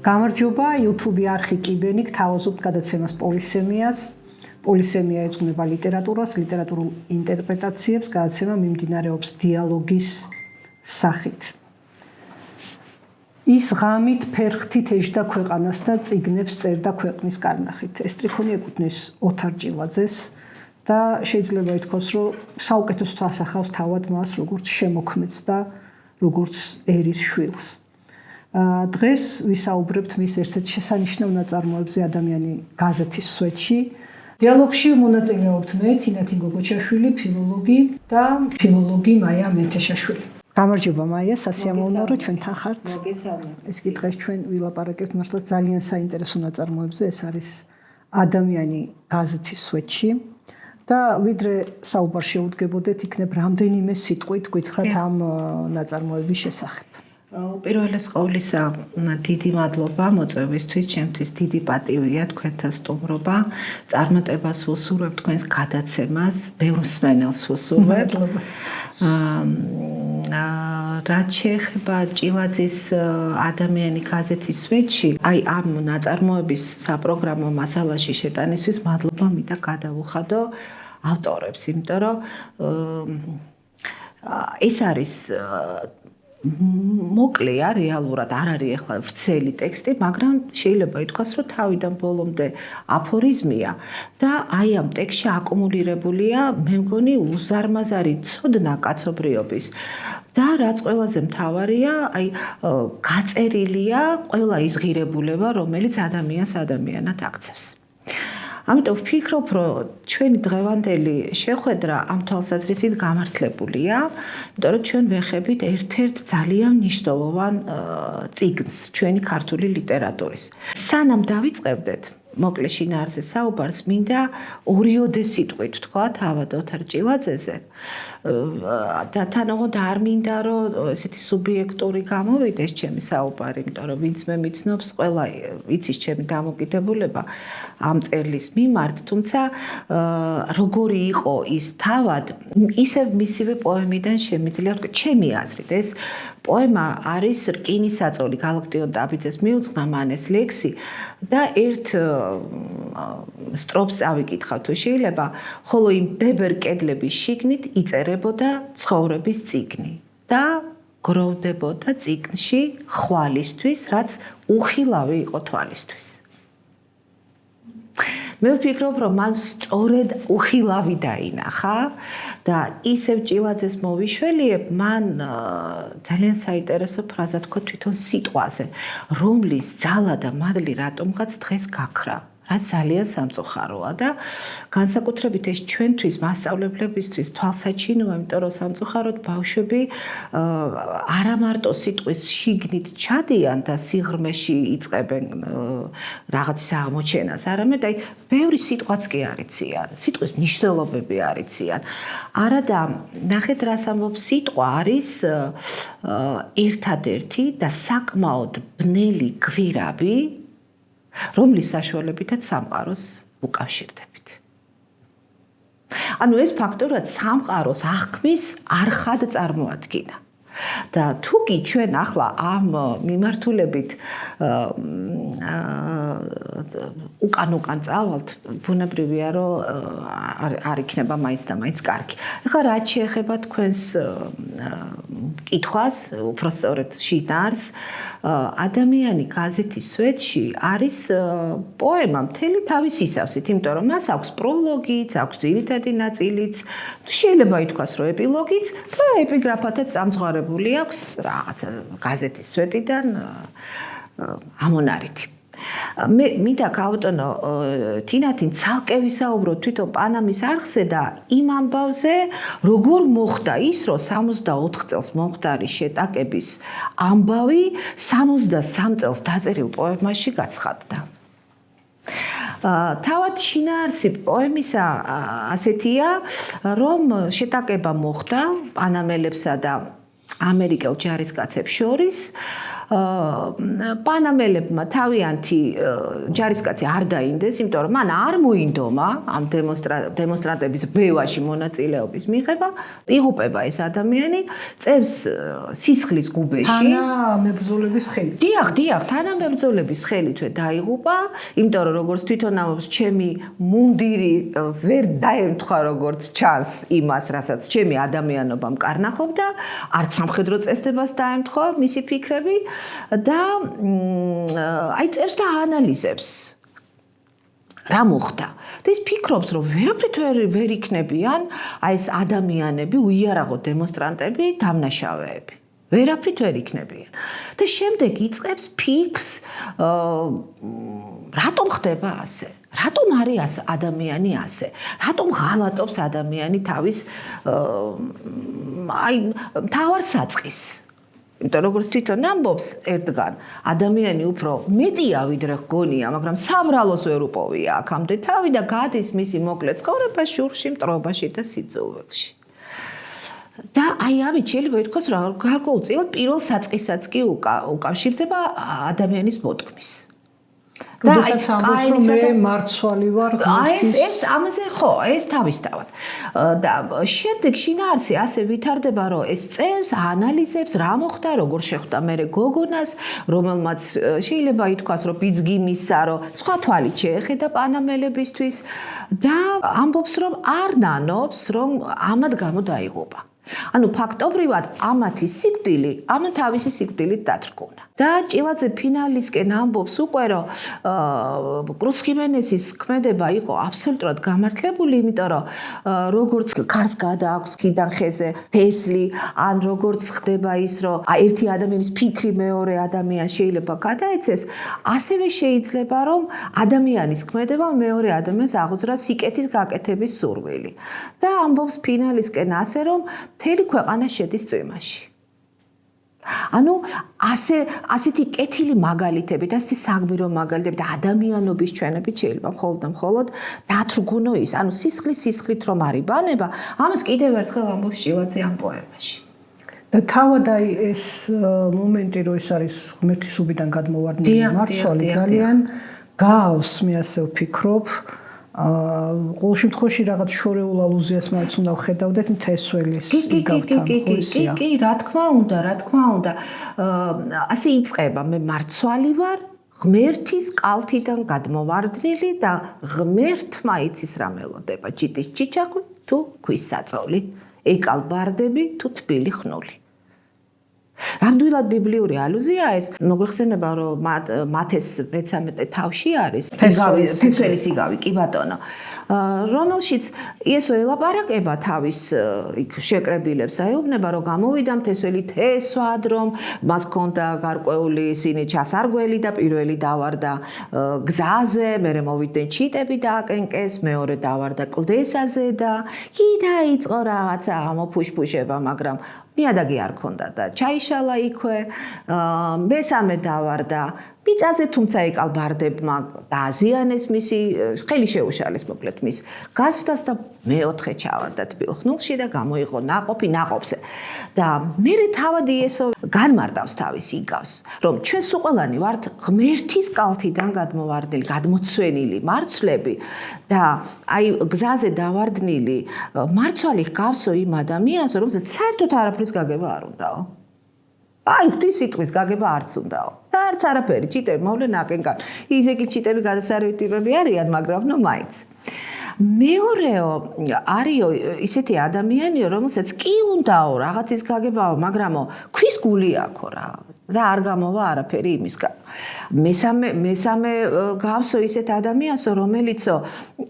გამარჯობა, YouTube არხი კიბენი გთავაზობთ გადაცემას პოლისემიას. პოლისემია ეძღვნება ლიტერატურას, ლიტერატურულ ინტერპრეტაციებს, გადაცემა მიმდინარეობს დიალოგის სახით. ის ღამით ფერხთით ეჯდა ქვეყანას და წიგნებს წერდა ქვეყნის კარნახით. ეს ტრიქონი ეკუთვნის ოთარ ჭილაძეს და შეიძლება ითქვას, რომ საუკეთესო ასახავს თავად მას, როგორც შემოქმედს და როგორც ერის შვილს. დღეს ვისაუბრებთ მის ერთ-ერთ შესანიშნავ ნაწარმოებზე ადამიანი გაზეთის სვეტში. დიალოგში მონაწილეობთ მე, თინათინ გოგოჩაშვილი, ფილოლოგი და ფილოლოგი მაია მენთეშაშვილი. გამარჯობა მაია, სასიამოვნოა რომ ჩვენთან ხართ. ეს კი დღეს ჩვენ ვილაპარაკებთ მართლა ძალიან საინტერესო ნაწარმოებზე, ეს არის ადამიანი გაზეთის სვეტში. და ვიდრე საუბარ შეუდგებოდეთ, იქნებ რამდენიმე სიტყვით გითხრათ ამ ნაწარმოების შესახებ. უპირველეს ყოვლისა, დიდი მადლობა მოწვევისთვის, ჩემთვის დიდი პატივია თქვენთან სტუმრობა. წარმატებას ვუსურვებ თქვენს გადაცემას, ბევრ მსმენელს ვუსურვებ. რაც შეეხება ჭილაძის ადამიანი გაზეთის სვეტში, აი ამ ნაწარმოების საპროგრამო მასალაში შეტანისთვის მადლობა მინდა გადავუხადო ავტორებს, იმიტომ რომ ეს არის მოკლეა რეალურად არ არის ახლა ვრცელი ტექსტი, მაგრამ შეიძლება ითქვას, რომ თავიდან ბოლომდე აფორიზმია და აი ამ ტექსტში აკუმულირებულია, მე მგონი, უზარმაზარი ცოდნა კაცობრიობის და რაც ყველაზე მთავარია, აი გაწერილია ყველა ის ღირებულება, რომელიც ადამიანს ადამიანად აქცევს. ამიტომ ვფიქრობ, რომ ჩვენი დღევანდელი შეხვედრა ამ თვალსაზრისით გამართლებულია, იმიტომ რომ ჩვენ ვეხებით ერთ-ერთ ძალიან მნიშვნელოვან წიგნს ჩვენი ქართული ლიტერატურის. სანამ დავიწყებდეთ მოკლე შინაარსზე საუბარს, მინდა ორიოდე სიტყვით თქვა თავად ოთარ ჭილაძეზე და თანაოღონდ არ მინდა რომ ესეთი სუბიექტური გამოვიდეს ჩემი საუბარი, იმიტომ რომ ვინც მე მიცნობს, ყველა იცის ჩემი დამოკიდებულება ამ წერლის მიმართ, თუმცა როგორი იყო ის თავად, ისევ მისივე პოემიდან შემიძლია ვთქვა, ჩემი აზრით ეს პოემა არის რკინისაწოლი გალაქტიონ ტაბიძეს მიუძღვნა მან ეს ლექსი და ერთ სტროფს წავიკითხავ თუ შეიძლება, ხოლო იმ ბებერ კედლების შიგნით იწერებოდა ცხოვრების წიგნი და გროვდებოდა წიგნში ხვალისთვის, რაც უხილავი იყო თვალისთვის. მე ვფიქრობ, რომ მან სწორედ უხილავი დაინახა და ისევ ჭილაძეს მოვიშველიებ, მან ძალიან საინტერესო ფრაზა თქვა თვითონ სიტყვაზე, რომლის ძალა და მადლი რატომღაც დღეს გაქრა. რაც ძალიან სამწუხაროა და განსაკუთრებით ეს ჩვენთვის მასწავლებლებისთვის თვალსაჩინოა, იმიტომ რომ სამწუხაროდ ბავშვები არა მარტო სიტყვის შიგნით ჩადიან და სიღრმეში იწყებენ რაღაც აღმოჩენას, არამედ აი ბევრი სიტყვაც კი არ იციან, სიტყვის მნიშვნელობები არ იციან. არადა ნახეთ რას ამბობს სიტყვა არის ერთადერთი და საკმაოდ ბნელი გვირავი, რომლის საშუალებითაც სამყაროს უკავშირდებით. ანუ ეს ფაქტორად სამყაროს აღქმის არხად წარმოადგინა. და თუ კი ჩვენ ახლა ამ მიმართულებით უკან წავალთ, ბუნებრივია, რომ არ იქნება მაინც და მაინც კარგი. ახლა რაც შეეხება თქვენს კითხვას, უпростоრეთ შინაარსს, ადამიანი გაზეთის სვეტში არის პოემა მთელი თავის ისავსით, იმიტომ რომ მას აქვს პროლოგიც, აქვს ძირითადი ნაწილიც, შეიძლება ითქვას, რომ ეპილოგიც და ეპიგრაფათაც წამძღარებული აქვს რაღაც გაზეთის სვეტიდან ამონარითი. მე მინდა გავუტანო თინათინ ცალკე ვისაუბროთ თვითონ პანამის არხზე და იმ ამბავზე, როგორ მოხდა ის, რომ 64 წელს მომხდარი შეტაკების ამბავი 63 წელს დაწერილ პოემაში გაცხადდა. თავად შინაარსი პოემისა ასეთია, რომ შეტაკება მოხდა პანამელებსა და ამერიკელ ჯარისკაცებს შორის პანამელებმა თავიანთი ჯარისკაცი არ დაინდეს, იმიტომ რომ მან არ მოინდომა ამ დემონსტრანტების ბევაში მონაწილეობის მიღება, იღუპება ეს ადამიანი, წევს სისხლის გუბეში. თანამებრძოლების ხელით. დიახ, თანამებრძოლების ხელითვე დაიღუპა, იმიტომ რომ როგორც თვითონ ამბობს, ჩემი მუნდირი ვერ დაემთხვა როგორც ჩანს იმას, რასაც ჩემი ადამიანობა მკარნახობდა, არც სამხედრო წესდებას დაემთხვა მისი ფიქრები და აი წერს და აანალიზებს. რა მოხდა? და ის ფიქრობს, რომ ვერაფრით ვერ იქნებიან აი ეს ადამიანები, უიარაღო დემონსტრანტები, დამნაშავეები. ვერაფრით ვერ იქნებიან. და შემდეგ იწყებს ფიქს, რატომ ხდება ასე? რატომ არის ადამიანი ასე? რატომ ღალატობს ადამიანი თავის აი მთავარ საწყის? იმიტომ როგორც თვითონ ამბობს ერთგან, ადამიანი უფრო მეტია ვიდრე გონია, მაგრამ საბრალოს ვერ უპოვია აქამდე თავი და გადის მისი მოკლე ცხოვრება შურში, მტრობაში და სიძულველში. და აი ამით შეიძლება ითქვას, რომ გარკვეულწილად პირველ საწყისაც კი უკავშირდება ადამიანის მოდგმის. როდესაც ამბობს, რომ მე მარცვალი ვარ ღმერთის. ეს ამაზე ხო, ეს თავისთავად. და შემდეგ შინაარსი ასე ვითარდება, რომ ეს წევს, აანალიზებს, რა მოხდა, როგორ შეხვდა მერე გოგონას, რომელმაც შეიძლება ითქვას, რომ ბიძგი მისცა, რომ სხვა თვალით შეეხედა პანამელებისთვის და ამბობს, რომ არ ნანობს, რომ ამად გამო დაიღუპა. ანუ ფაქტობრივად ამათი სიკვდილი, ამან თავისი სიკვდილით დათრგუნა. და ჭილაძე ფინალისკენ ამბობს უკვე, რომ კრუსხიმენესის ქმედება იყო აბსოლუტურად გამართლებული, იმიტომ რომ როგორც ქარს გადააქვს ქიდან ხეზე თესლი, ან როგორც ხდება ის, რომ ერთი ადამიანის ფიქრი მეორე ადამიანს შეიძლება გადაეცეს, ასევე შეიძლება, რომ ადამიანის ქმედება მეორე ადამიანს აღუძრა სიკეთის გაკეთების სურვილი. და ამბობს ფინალისკენ ასე, რომ მთელი ქვეყანა შედის წვიმაში. ანუ ასეთი კეთილი მაგალითები და ასეთი საგმირო მაგალითები და ადამიანობის ჩვენებით შეიძლება მხოლოდ დათრგუნო ის, ანუ სისხლით რომ არის ბანება, ამას კიდევ ერთხელ ამბობს ჭილაძე ამ პოემაში. და თავად აი ეს მომენტი, რომ ეს არის ღმერთის უბიდან გადმოვარდნილი მარცვალი, ძალიან გაავს, მე ასე ვფიქრობ. ყოველ შემთხვევაში რაღაც შორეულ ალუზიას მაინც უნდა ვხედავდეთ მთესველის იგავთან. კი, რა თქმა უნდა. ასე იწყება, მე მარცვალი ვარ, ღმერთის კალთიდან გადმოვარდნილი და ღმერთმა იცის რა მელოდება, ჭიტის ჭიჭაყვი თუ ქვის საწოლი, ეკალბარდები თუ თბილი ხნული. რამდვილად ბიბლიური ალუზია ეს, მოგვეხსენება, რომ მათეს 13 თავში არის თესველის იგავი, კი ბატონო, რომელშიც იესო ელაპარაკება თავის შეკრებილებს და ეუბნება, რომ გამოვიდა მთესველი თესვად, რომ მას ჰქონდა გარკვეული ისინი ჩასარგველი და პირველი დავარდა გზაზე, მერე მოვიდნენ ჩიტები დააკენკეს, მეორე დავარდა კლდესაზე და კი დაიწყო რაღაცა ამოფუშფუშება, მაგრამ ნიადაგი არ ქონდა და ჩაიშალა იქვე, მესამე დავარდა მიწაზე, თუმცა ეკალბარდებმა დააზიანეს მისი, ხელი შეუშალეს მოკლედ მის გასვლას და მეოთხე ჩავარდა თბილ ხნულში და გამოიღო ნაყოფი ნაყოფზე. და მერე თავად იესო განმარტავს თავის იგავს, რომ ჩვენ სუყელანი ვართ ღმერთის კალთიდან გადმოვარდნილი, გადმოცვენილი მარცვლები და აი გზაზე დავარდნილი მარცვალი ჰგავსო იმ ადამიანს, რომელსაც საერთოდ არაფრის გაგება არ უნდაო. აი, ღვთის სიტყვის გაგება არც უნდაო. და არც არაფერი, ჩიტები მოვლენ აკენკან. ისე კი ჩიტები გადასარევი ტიპები არიან, მაგრამ ნუ მაინც. მეორეო არისო ისეთი ადამიანიო, რომელსაც კი უნდაო რაღაცის გაგებაო, მაგრამო ქვის გული აქვს რა. და არ გამოვა არაფერი იმისგან. მესამე გავსო ისეთ ადამიანსო, რომელიცო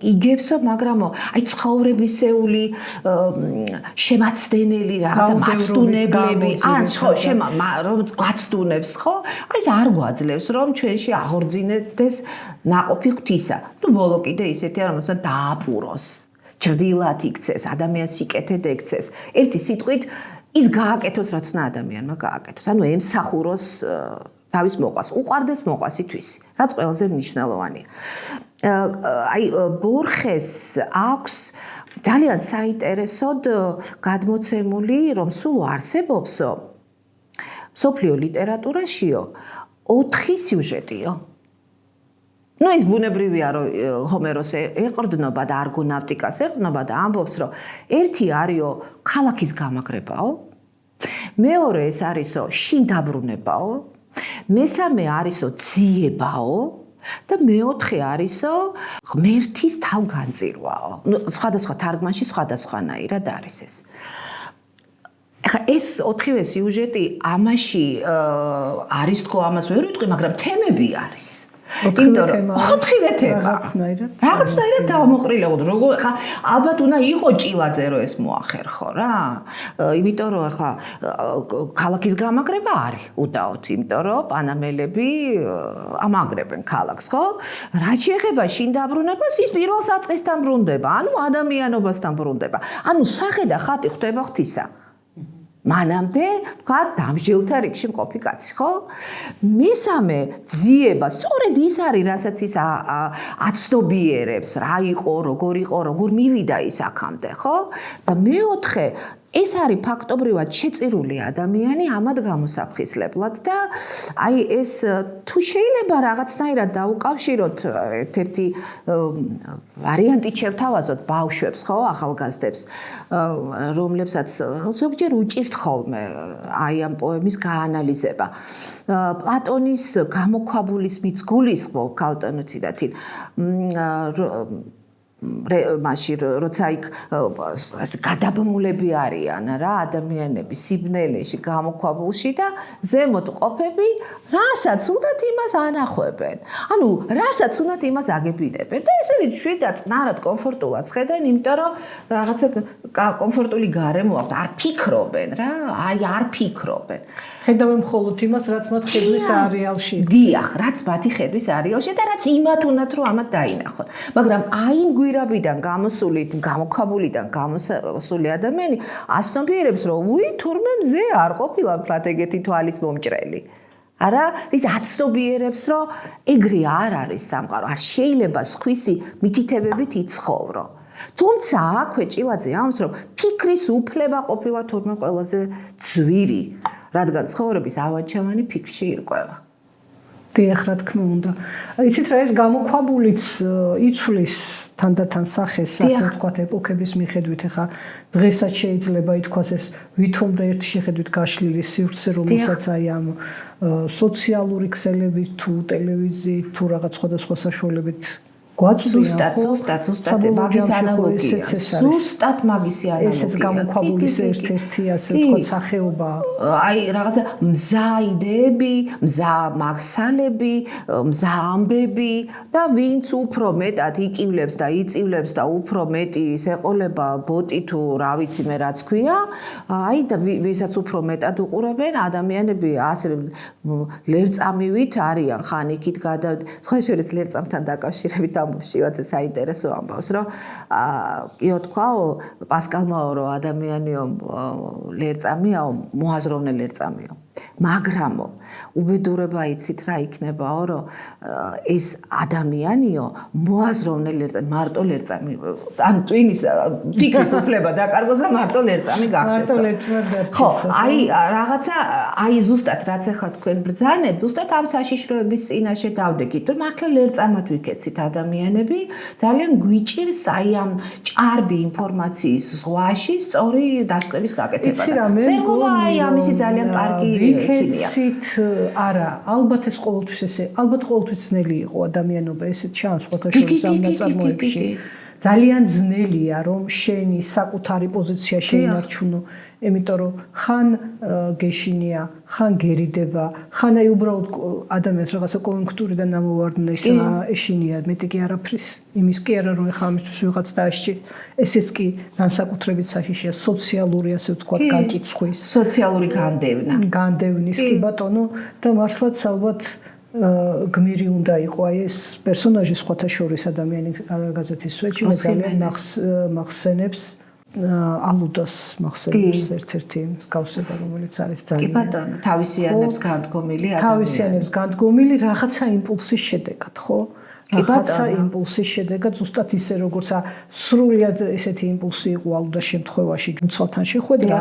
იგებსო, მაგრამო აი ცხოვრებისეული შემაცდენელი რაღაცა მაცდუნებლები, ან ხო, რომელიც გვაცდუნებს, ხო? აი ეს არ გვაძლევს, რომ ჩვენში აღორძინდეს ნაყოფი ღვთისა. ნუ ბოლო კიდე ისეთია, რომელსაც დააპუროს, ჭრდილად იქცეს, ადამიანს სიკეთედ ექცეს. ერთი სიტყვით ის გააკეთოს, რაც უნდა ადამიანმა გააკეთოს. ანუ ემსახუროს თავის მოყვას, უყარდეს მოყვასი თვისი, რაც ყველაზე მნიშვნელოვანია. აი ბორხეს აქვს ძალიან საინტერესოდ გადმოცემული, რომ სულ არსებობსო, სოფლიო ლიტერატურაშიო 4 სიუჟეტიო. ნუ ის ბუნებრივია რომ ჰომეროს ეყრდნობა და არგონავტიკას ეყრდნობა და ამბობს რომ ერთი არისო ქალაქის გამაგრებაო, მეორე ეს არისო შინ დაბრუნებაო, მესამე არისო ძიებაო და მეოთხე არისო ღმერთის თავგანწირვაო. ნუ სხვადასხვა თარგმანში სხვადასხვანაირად არის ეს. ახლა ეს 4-ვე სიუჟეტი ამაში არის თქო ამას ვერ ვიტყვი, მაგრამ თემები არის. ოთხივე თემა რაღაცნაირად დავმოყრილებოდ როგორ ხა ალბათ უნდა იყოს ჭილაძე რომ ეს მოახერხო რა იმიტომ რომ ხა ქალაქის გამაგრება არის უდაოდ იმიტომ რომ პანამელები ამაგრებენ ქალაქს ხო რაც შეეხება შინ დაბრუნებას ის პირველ საწყისთან ბრუნდება ანუ ადამიანობასთან ბრუნდება ანუ სახე და ხატი ხდება ღვთისა მანამდე თქვა დამსჯელთა რიგში მყოფი კაცი ხო მესამე ძიება სწორედ ის არის რასაც ის აცნობიერებს რა იყო როგორ მივიდა ის აქამდე ხო და მეოთხე ეს არის ფაქტობრივად შეწირული ადამიანი ამად გამოსაფხიზლებლად და აი ეს თუ შეიძლება რაღაცნაირად დაუკავშიროთ ერთ-ერთი ვარიანტით შევთავაზოთ ბავშვებს ხო ახალგაზრდებს რომლებსაც ზოგჯერ უჭირთ ხოლმე აი ამ პოემის გაანალიზება პლატონის გამოქვაბულის მის გულისხმობ ქალტონოთი და თი მაშინ როცა იქ გადაბმულები არიან რა ადამიანები სიბნელეში გამოქვაბულში და ზემოთ ყოფები რასაც უნდათ იმას ანახვებენ ანუ რასაც უნდათ იმას აგებინებენ და ესენი შვიდად წნარად კომფორტულად ხედენ იმიტომ რომ რაღაცა კომფორტული გარემო აქვს არ ფიქრობენ რა აი არ ფიქრობენ ხედავენ მხოლოდ იმას რაც მათ ხედვის არეალში დიახ რაც მათი ხედვის არეალში და რაც იმათ უნდათ რომ ამათ დაინახონ მაგრამ აი გვირაბიდან გამოსული გამოქვაბულიდან გამოსული ადამიანი ასნობიერებს რომ უი თურმე მზე არ ყოფილა მთლად ეგეთი თვალის მომჭრელი არა ის აცნობიერებს რომ ეგრე არ არის სამყარო არ შეიძლება სხვისი მითითებებით იცხოვრო თუმცა აქვე ჭილაძე ამს რომ ფიქრის უფლება ყოფილა თურმე ყველაზე ძვირი რადგან ცხოვრების ავანჩევანი ფიქრში ირკვევა დიახ რა თქმა უნდა იცით რა ეს გამოქვაბულიც იცვლის თანდათან სახეს ასე ვთქვათ ეპოქების მიხედვით ახლა დღესაც შეიძლება ითქვას ეს ვითომდა ერთი შეხედვით გაშლილი სივრცე რომელსაც აი ამ სოციალური ქსელებით თუ ტელევიზიით თუ რაღაც სხვადასხვა საშუალებით ზუსტად მაგის ანალოგია ზუსტად მაგის ანალოგია ესეც გამოქვაბულის ერთ-ერთი ასე ვთქვათ სახეობა აი რაღაცა მზა იდეები მზა მაგსალები მზა ამბები და ვინც უფრო მეტად იკივლებს და იწივლებს და უფრო მეტი ეყოლება ბოტი თუ რა ვიცი მე რაც ქვია აი და ვისაც უფრო მეტად უყურებენ ადამიანები ასე ლერწამივით არიან ხან იქით გადა სხვა შორის ლერწამთან დაკავშირებით ჭილაძე საინტერესო ამბავს რომ იო თქვაო პასკალმაო რომ ადამიანიო ლერწამიაო მოაზროვნე ლერწამიო მაგრამო უბედურება იცით რა იქნებაო რომ ეს ადამიანიო მოაზროვნე ლერწამი მარტო ლერწამი ან ტვინის ფიქრის უფლება დაკარგოს და მარტო ლერწამი გახდეს ხო აი რაღაცა აი ზუსტად რაც ახლა თქვენ ბრძანეთ ზუსტად ამ საშიშროების წინაშე დავდეგით რომ მართლა ლერწამად ვიქეცით ადამიანები ძალიან გვიჭირს აი ამ ჭარბი ინფორმაციის ზღვაში სწორი დასკვნის გაკეთება წერლობა აი ამისი ძალიან კარგი ვიქეცით არა ალბათ ეს ყოველთვის ესე ალბათ ყოველთვის ძნელი იყო ადამიანობა ესეც ჩანს სხვათა შორის ამ ნაწარმოებში ძალიან ძნელია რომ შენი საკუთარი პოზიცია შეინარჩუნო იმიტომ რომ ხან გეშინია ხან გერიდება ხან აი უბრალოდ ადამიანს რაღაცა კონjunქტურიდან ამოვარდნეს ეშინია მეტი კი არაფრის იმის კი არა რომ ეხლა ამისთვის ვიღაც დაასჭირს ესეც კი განსაკუთრებით საშიშია სოციალური ასე ვთქვათ განკიცხვის სოციალური განდევნის კი ბატონო და მართლაც ალბათ გმირი უნდა იყო აი ეს პერსონაჟი სხვათა შორის ადამიანი გაზეთის სვეტში მე ძალიან მახსენებს ალუდას მახსენებს ერთ-ერთი მსგავსება რომელიც არის ძალიან კი ბატონო თავისიანებს განდგომილი ადამიანი თავისიანებს განდგომილი რაღაცა იმპულსის შედეგად ხო რაღაცა იმპულსის შედეგად ზუსტად ისე როგორც სრულად ესეთი იმპულსი იყო ალუდას შემთხვევაში მუცალთან შეხვედრა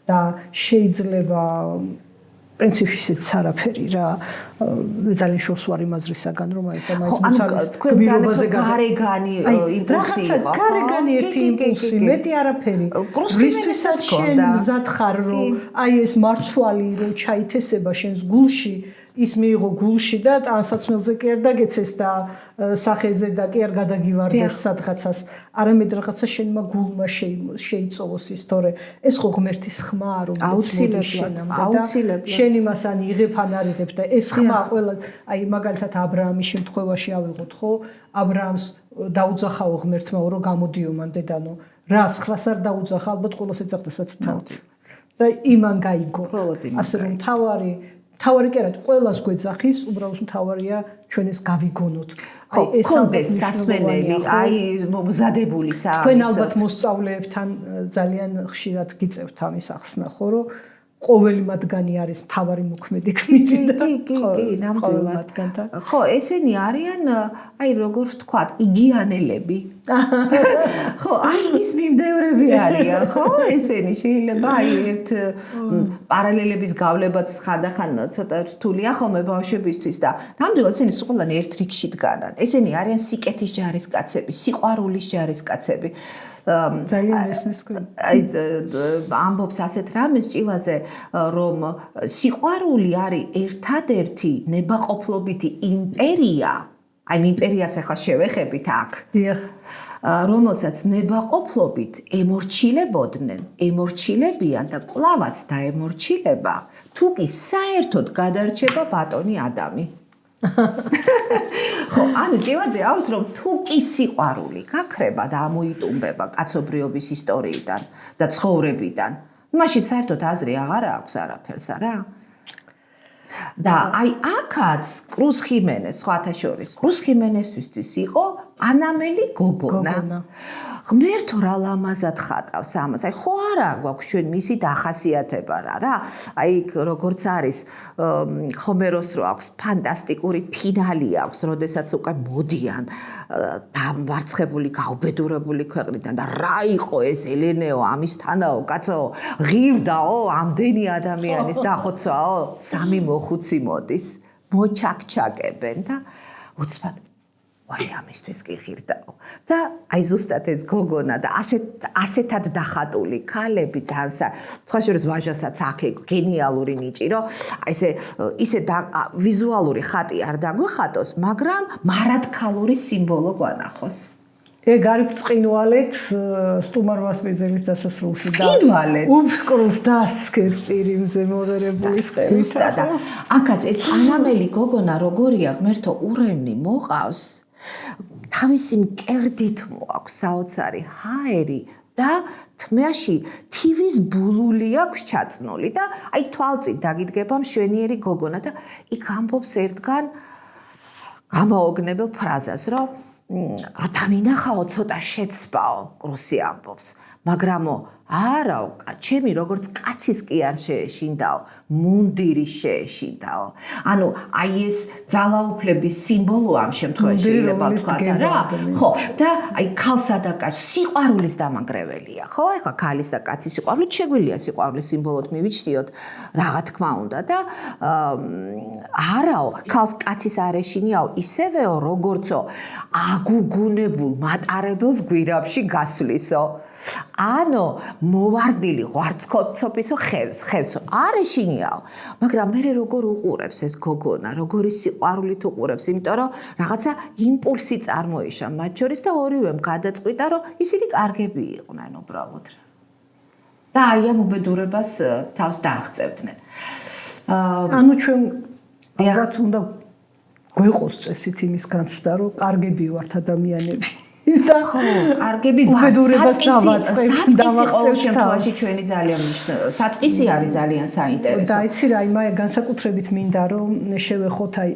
და შეიძლება პრინციპში ისიც არაფერი რა ძალიან შორს ვარ იმაზრისაგან რომ აი და მაინც მოცალის გმირობაზე გარეგანი იმპულსი იყო გარეგანი ერთი იმპულსი მეტი არაფერი რისთვისაც შენ მზად ხარ რომ აი ეს მარცვალი რომ ჩაითესება შენს გულში ის მიიღო გულში და ტანსაცმელზე კი არ დაგეცეს და სახეზე და კი არ გადაგივარდეს სადღაცას არამედ რაღაცა შენმა გულმა შეიწოვოს ის თორე ეს ხო ღმერთის ხმა რომ აუცილებლად შენ იმას ან იღებ ან არ იღებ და ეს ხმა ყველა აი მაგალითად აბრაამის შემთხვევაში ავიღოთ ხო აბრაამს დაუძახაო ღმერთმა რომ გამოდიო მან დედანო რა სხვას არ დაუძახა ალბათ ყველას ეძახდასაც თავად და იმან გაიგო ასე რომ თავარი კი არა ყველას გვეძახის უბრალოდ თავარია ჩვენ ეს გავიგონოთ აი ეს კონდეს სასმენელი აი მომზადებული თქვენ ალბათ მოსწავლეებთან ძალიან ხშირად გიწევთ ამის ახსნა ხო რომ ყოველი მათგანი არის თავარი მოქმედი გმირი კი ნამდვილად ხო ესენი არიან აი როგორ ვთქვათ იგიანელები ხო აი ის მიმდევრები არიან ხო ესენი შეიძლება აი ერთ პარალელების გავლებაც ხანდახან ცოტა რთულია ხოლმე ბავშვებისთვის და ნამდვილად ესენი სულ ერთ რიგში დგანან ესენი არიან სიკეთის ჯარისკაცები სიყვარულის ჯარისკაცები ძალიან ესმის თქვენ აი ამბობს ასეთ რამეს ჭილაძე რომ სიყვარული არის ერთადერთი ნებაყოფლობითი იმპერია აი იმპერიას ახლა შევეხებით აქ დიახ რომელსაც ნებაყოფლობით ემორჩილებიან და კლავაც დაემორჩილება თუ კი საერთოდ გადარჩება ბატონი ადამი ხო ანუ ჭილაძე აქვს რომ თუ კი სიყვარული გაქრება და ამოიტუმბება კაცობრიობის ისტორიიდან და ცხოვრებიდან მაშინ საერთოდ აზრი აღარ აქვს არაფერს არა და აი აქაც კრუს ხიმენეს სხვათა შორის კრუს ხიმენესთვის იყო ანამელი გოგონა ღმერთო რა ლამაზად ხატავს ამას აი ხო არა გვაქვს ჩვენ მისი დახასიათება რა აი როგორც არის ჰომეროს რო აქვს ფანტასტიკური ფინალი აქვს როდესაც უკვე მოდიან დამარცხებული გაუბედურებული ქვეყნიდან და რა იყო ეს ელენეო ამისთანაო კაცო ღირდაო ამდენი ადამიანის დახოცვაო სამი მოხუცი მოდის მოჩაკჩაკებენ და უცბად ვაი ამისთვის კი ღირდაო და აი ზუსტად ეს გოგონა და ასეთად დახატული ქალები ძალიან სხვა შორის ვაჟასაც აქ გენიალური ნიჭი რომ ისე ვიზუალური ხატი არ დაგვეხატოს მაგრამ მარადქალური სიმბოლო გვანახოს ეგ არის ბრწყინვალეთ სტუმარ მასპინძელის დასასრულში და უფსკროს დასკერს პირიმზე მოდერებული სხევის და აქაც ეს ანამელი გოგონა როგორია ღმერთო ურემნი მოყავს თავისი მკერდით მოაქვს საოცარი ჰაერი და თმაში თივის ბულული აქვს ჩაწნული და აი თვალწინ დაგიდგება მშვენიერი გოგონა და იქ ამბობს ერთგან გამოოგნებელ ფრაზას რომ დამინახაო ცოტა შეცბაო კრუსი ამბობს მაგრამო არაო ჩემი როგორც კაცის კი არ შეეშინდაო მუნდირი შეეშინდაო ანუ აი ეს ძალაუფლების სიმბოლო ამ შემთხვევაში შეიძლება ვთქვა რა ხო და აი ქალსა და კაცს სიყვარულის დამანგრეველია ხო ეხლა ქალის და კაცის სიყვარული შეგვიძლია სიყვარულის სიმბოლოდ მივიჩნიოთ რაღა თქმა უნდა და არაო ქალს კაცის არ ეშინიაო ისევეო როგორცო აგუგუნებულ მატარებელს გვირაბში გასვლისო ანუ მოვარდილი ღვარცქოცოფისო ხევსო არ ეშინიაო მაგრამ მე როგორ უყურებს ეს გოგონა როგორი სიყვარულით უყურებს იმიტომ რომ რაღაცა იმპულსი წარმოიშვა მათ შორის და ორივემ გადაწყვიტა რომ ისინი კარგები იყვნენ უბრალოდ და აი ამ უბედურებას თავს დააღწევდნენ ანუ ჩვენ ალბათ უნდა გვეყოს წესით იმის განცდა რომ კარგები ვართ ადამიანები და ხო, კარგები ვართ. საწყისი ყოველ შემთხვევაში ჩვენი ძალიან საწყისი არის ძალიან საინტერესო. და იცი რა, აი განსაკუთრებით მინდა რომ შევეხოთ აი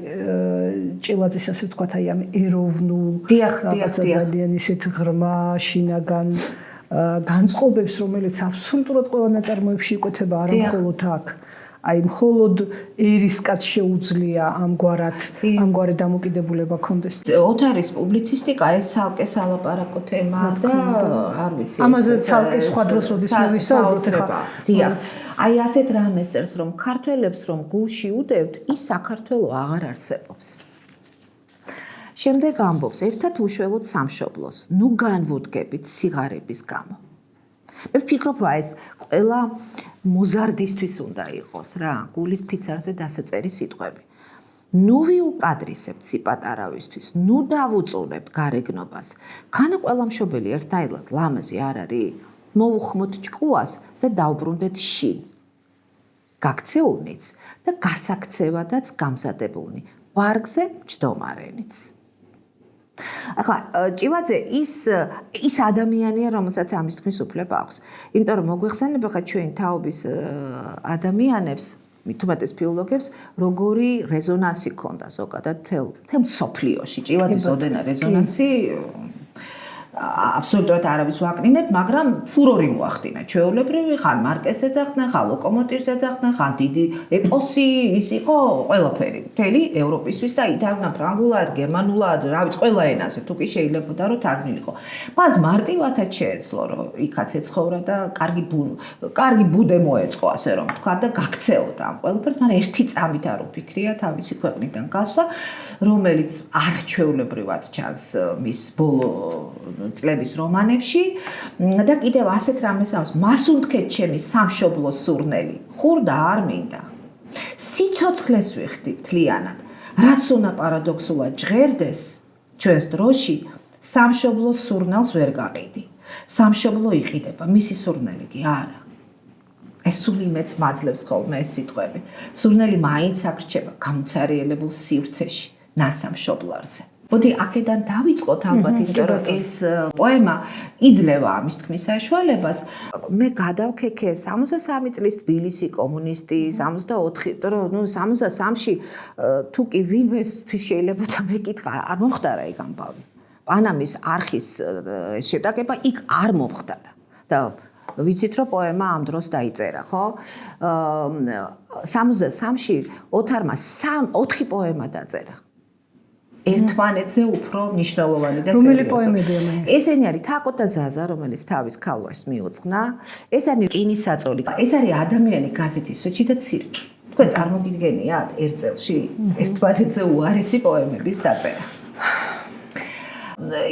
ჭილაძის ასე ვთქვათ აი ამ ეროვნულ ძალიან ისეთ ღრმა შინაგან განწყობებს, რომელიც აბსოლუტურად ყველა ნაწარმოებში იკვეთება, არა მხოლოდ აქ. აი მხოლოდ ერისკაც შეუძლია ამგვარი დამოკიდებულება კონდეს. ოთარის პუბლიცისტიკა ეს ცალკე სალაპარაკო თემაა და არ ვიცი. ამაზე ცალკე სხვა დროს როდის მოვისაუბროთ ხა. დიახ. აი ასეთ რამეს წერს რომ ქართველებს რომ გულში უდევთ, ის საქართველო აღარ არსებობს. შემდეგ ამბობს, ერთად უშველოთ სამშობლოს, ნუ განვუდგებით სიღარიბის გამო. მე ვფიქრობ, რა ეს ყველა მოზარდისთვის უნდა იყოს რა, გულის ფიცარზე დასაწერი სიტყვები. ნუ ვიუკადრისებთ სიპატარავისთვის, ნუ დავუწუნებთ გარეგნობას. განა ყველა მშობელი ერთნაირად ლამაზი არ არის? მოუხმოთ ჭკუას და დავბრუნდეთ შინ. გაქცეულნიც და გასაქცევადაც გამზადებულნი. ვარგზე მჯდომარენიც. ახლა ჭილაძე ის ადამიანია, რომელსაც ამის თქმის უფლება აქვს. იმიტომ რომ მოგვეხსენება ხა ჩვენ თაობის ადამიანებს, მithumetes ფილოლოგებს, როგორი რეზონანსი ქონდა ზოგადად თელ მსოფლიოში. ჭილაძის ოდენა რეზონანსი აბსოლუტურად არავის ვაკნინებ, მაგრამ ფურორი მოახდინა ჩვეულებრივი, ხან მარკესს ეძახდნენ, ხან ლოკომოტივს ეძახდნენ, ხან დიდი ეპოსი, ის იყო ყველაფერი. მთელი ევროპისთვის და ითარგმნა ფრანგულად, გერმანულად, რა ვიცი, ყველა ენაზე, თუ კი შეიძლებოდა რომ თარგმნილიყო. მას მარტივადაც შეეძლო, რომ იქაც ეცხოვრა და კარგი ბუდე მოეწყო, ასე რომ თქვა და გაქცეოდა ამ ყველაფერს, მაგრამ ერთი წამით არ უფიქრია თავისი ქვეყნიდან გასვლა, რომელიც არჩეულებრივად ჩანს მის ბოლო წლების რომანებში და კიდევ ასეთ რამეს ამბობს, მას უნდქეთ ჩემი სამშობლოს სურნელი, ხურდა არ მინდა. სიცოცხლეს ვიხდი მთლიანად, რაც უნდა პარადოქსულად ჟღერდეს ჩვენს დროში, სამშობლოს სურნელს ვერ გაყიდი. სამშობლო იყიდება, მისი სურნელი კი არა. ეს სული მეც მაძლევს ხოლმე ეს სიტყვები. სურნელი მაინც აღრჩება გამოცარიელებულ სივრცეში, ნასამშობლარზე. მოდი აქედან დავიწყოთ ალბათ, იმიტომ რომ ეს პოემა იძლევა ამის თქმის საშუალებას. მე გადავქექე 63 წლის თბილისი კომუნისტი, 64, რომ 63-ში თუ კი ვინმესთვის შეიძლებოდა მეკითხა, არ მომხდარა იქ ამბავი. პანამის არხის შეტაკება იქ არ მომხდარა. და ვიცით რომ პოემა ამ დროს დაიწერა, ხო? 63-ში ოთარმა 4 პოემა დაწერა. ერთმანეთზე უფრო მნიშვნელოვანი და რომელი პოემებია მე? ესენი არის თაკო და ზაზა, რომელიც თავის ქალვაშს მიუძღვნა. ეს არის რკინისაწოლი. ეს არის ადამიანი გაზეთის სოჭი და ცირკი. თქვენ წარმოგიდგენიათ ერთ წელში ერთმანეთზე უარესი პოემების დაწერა.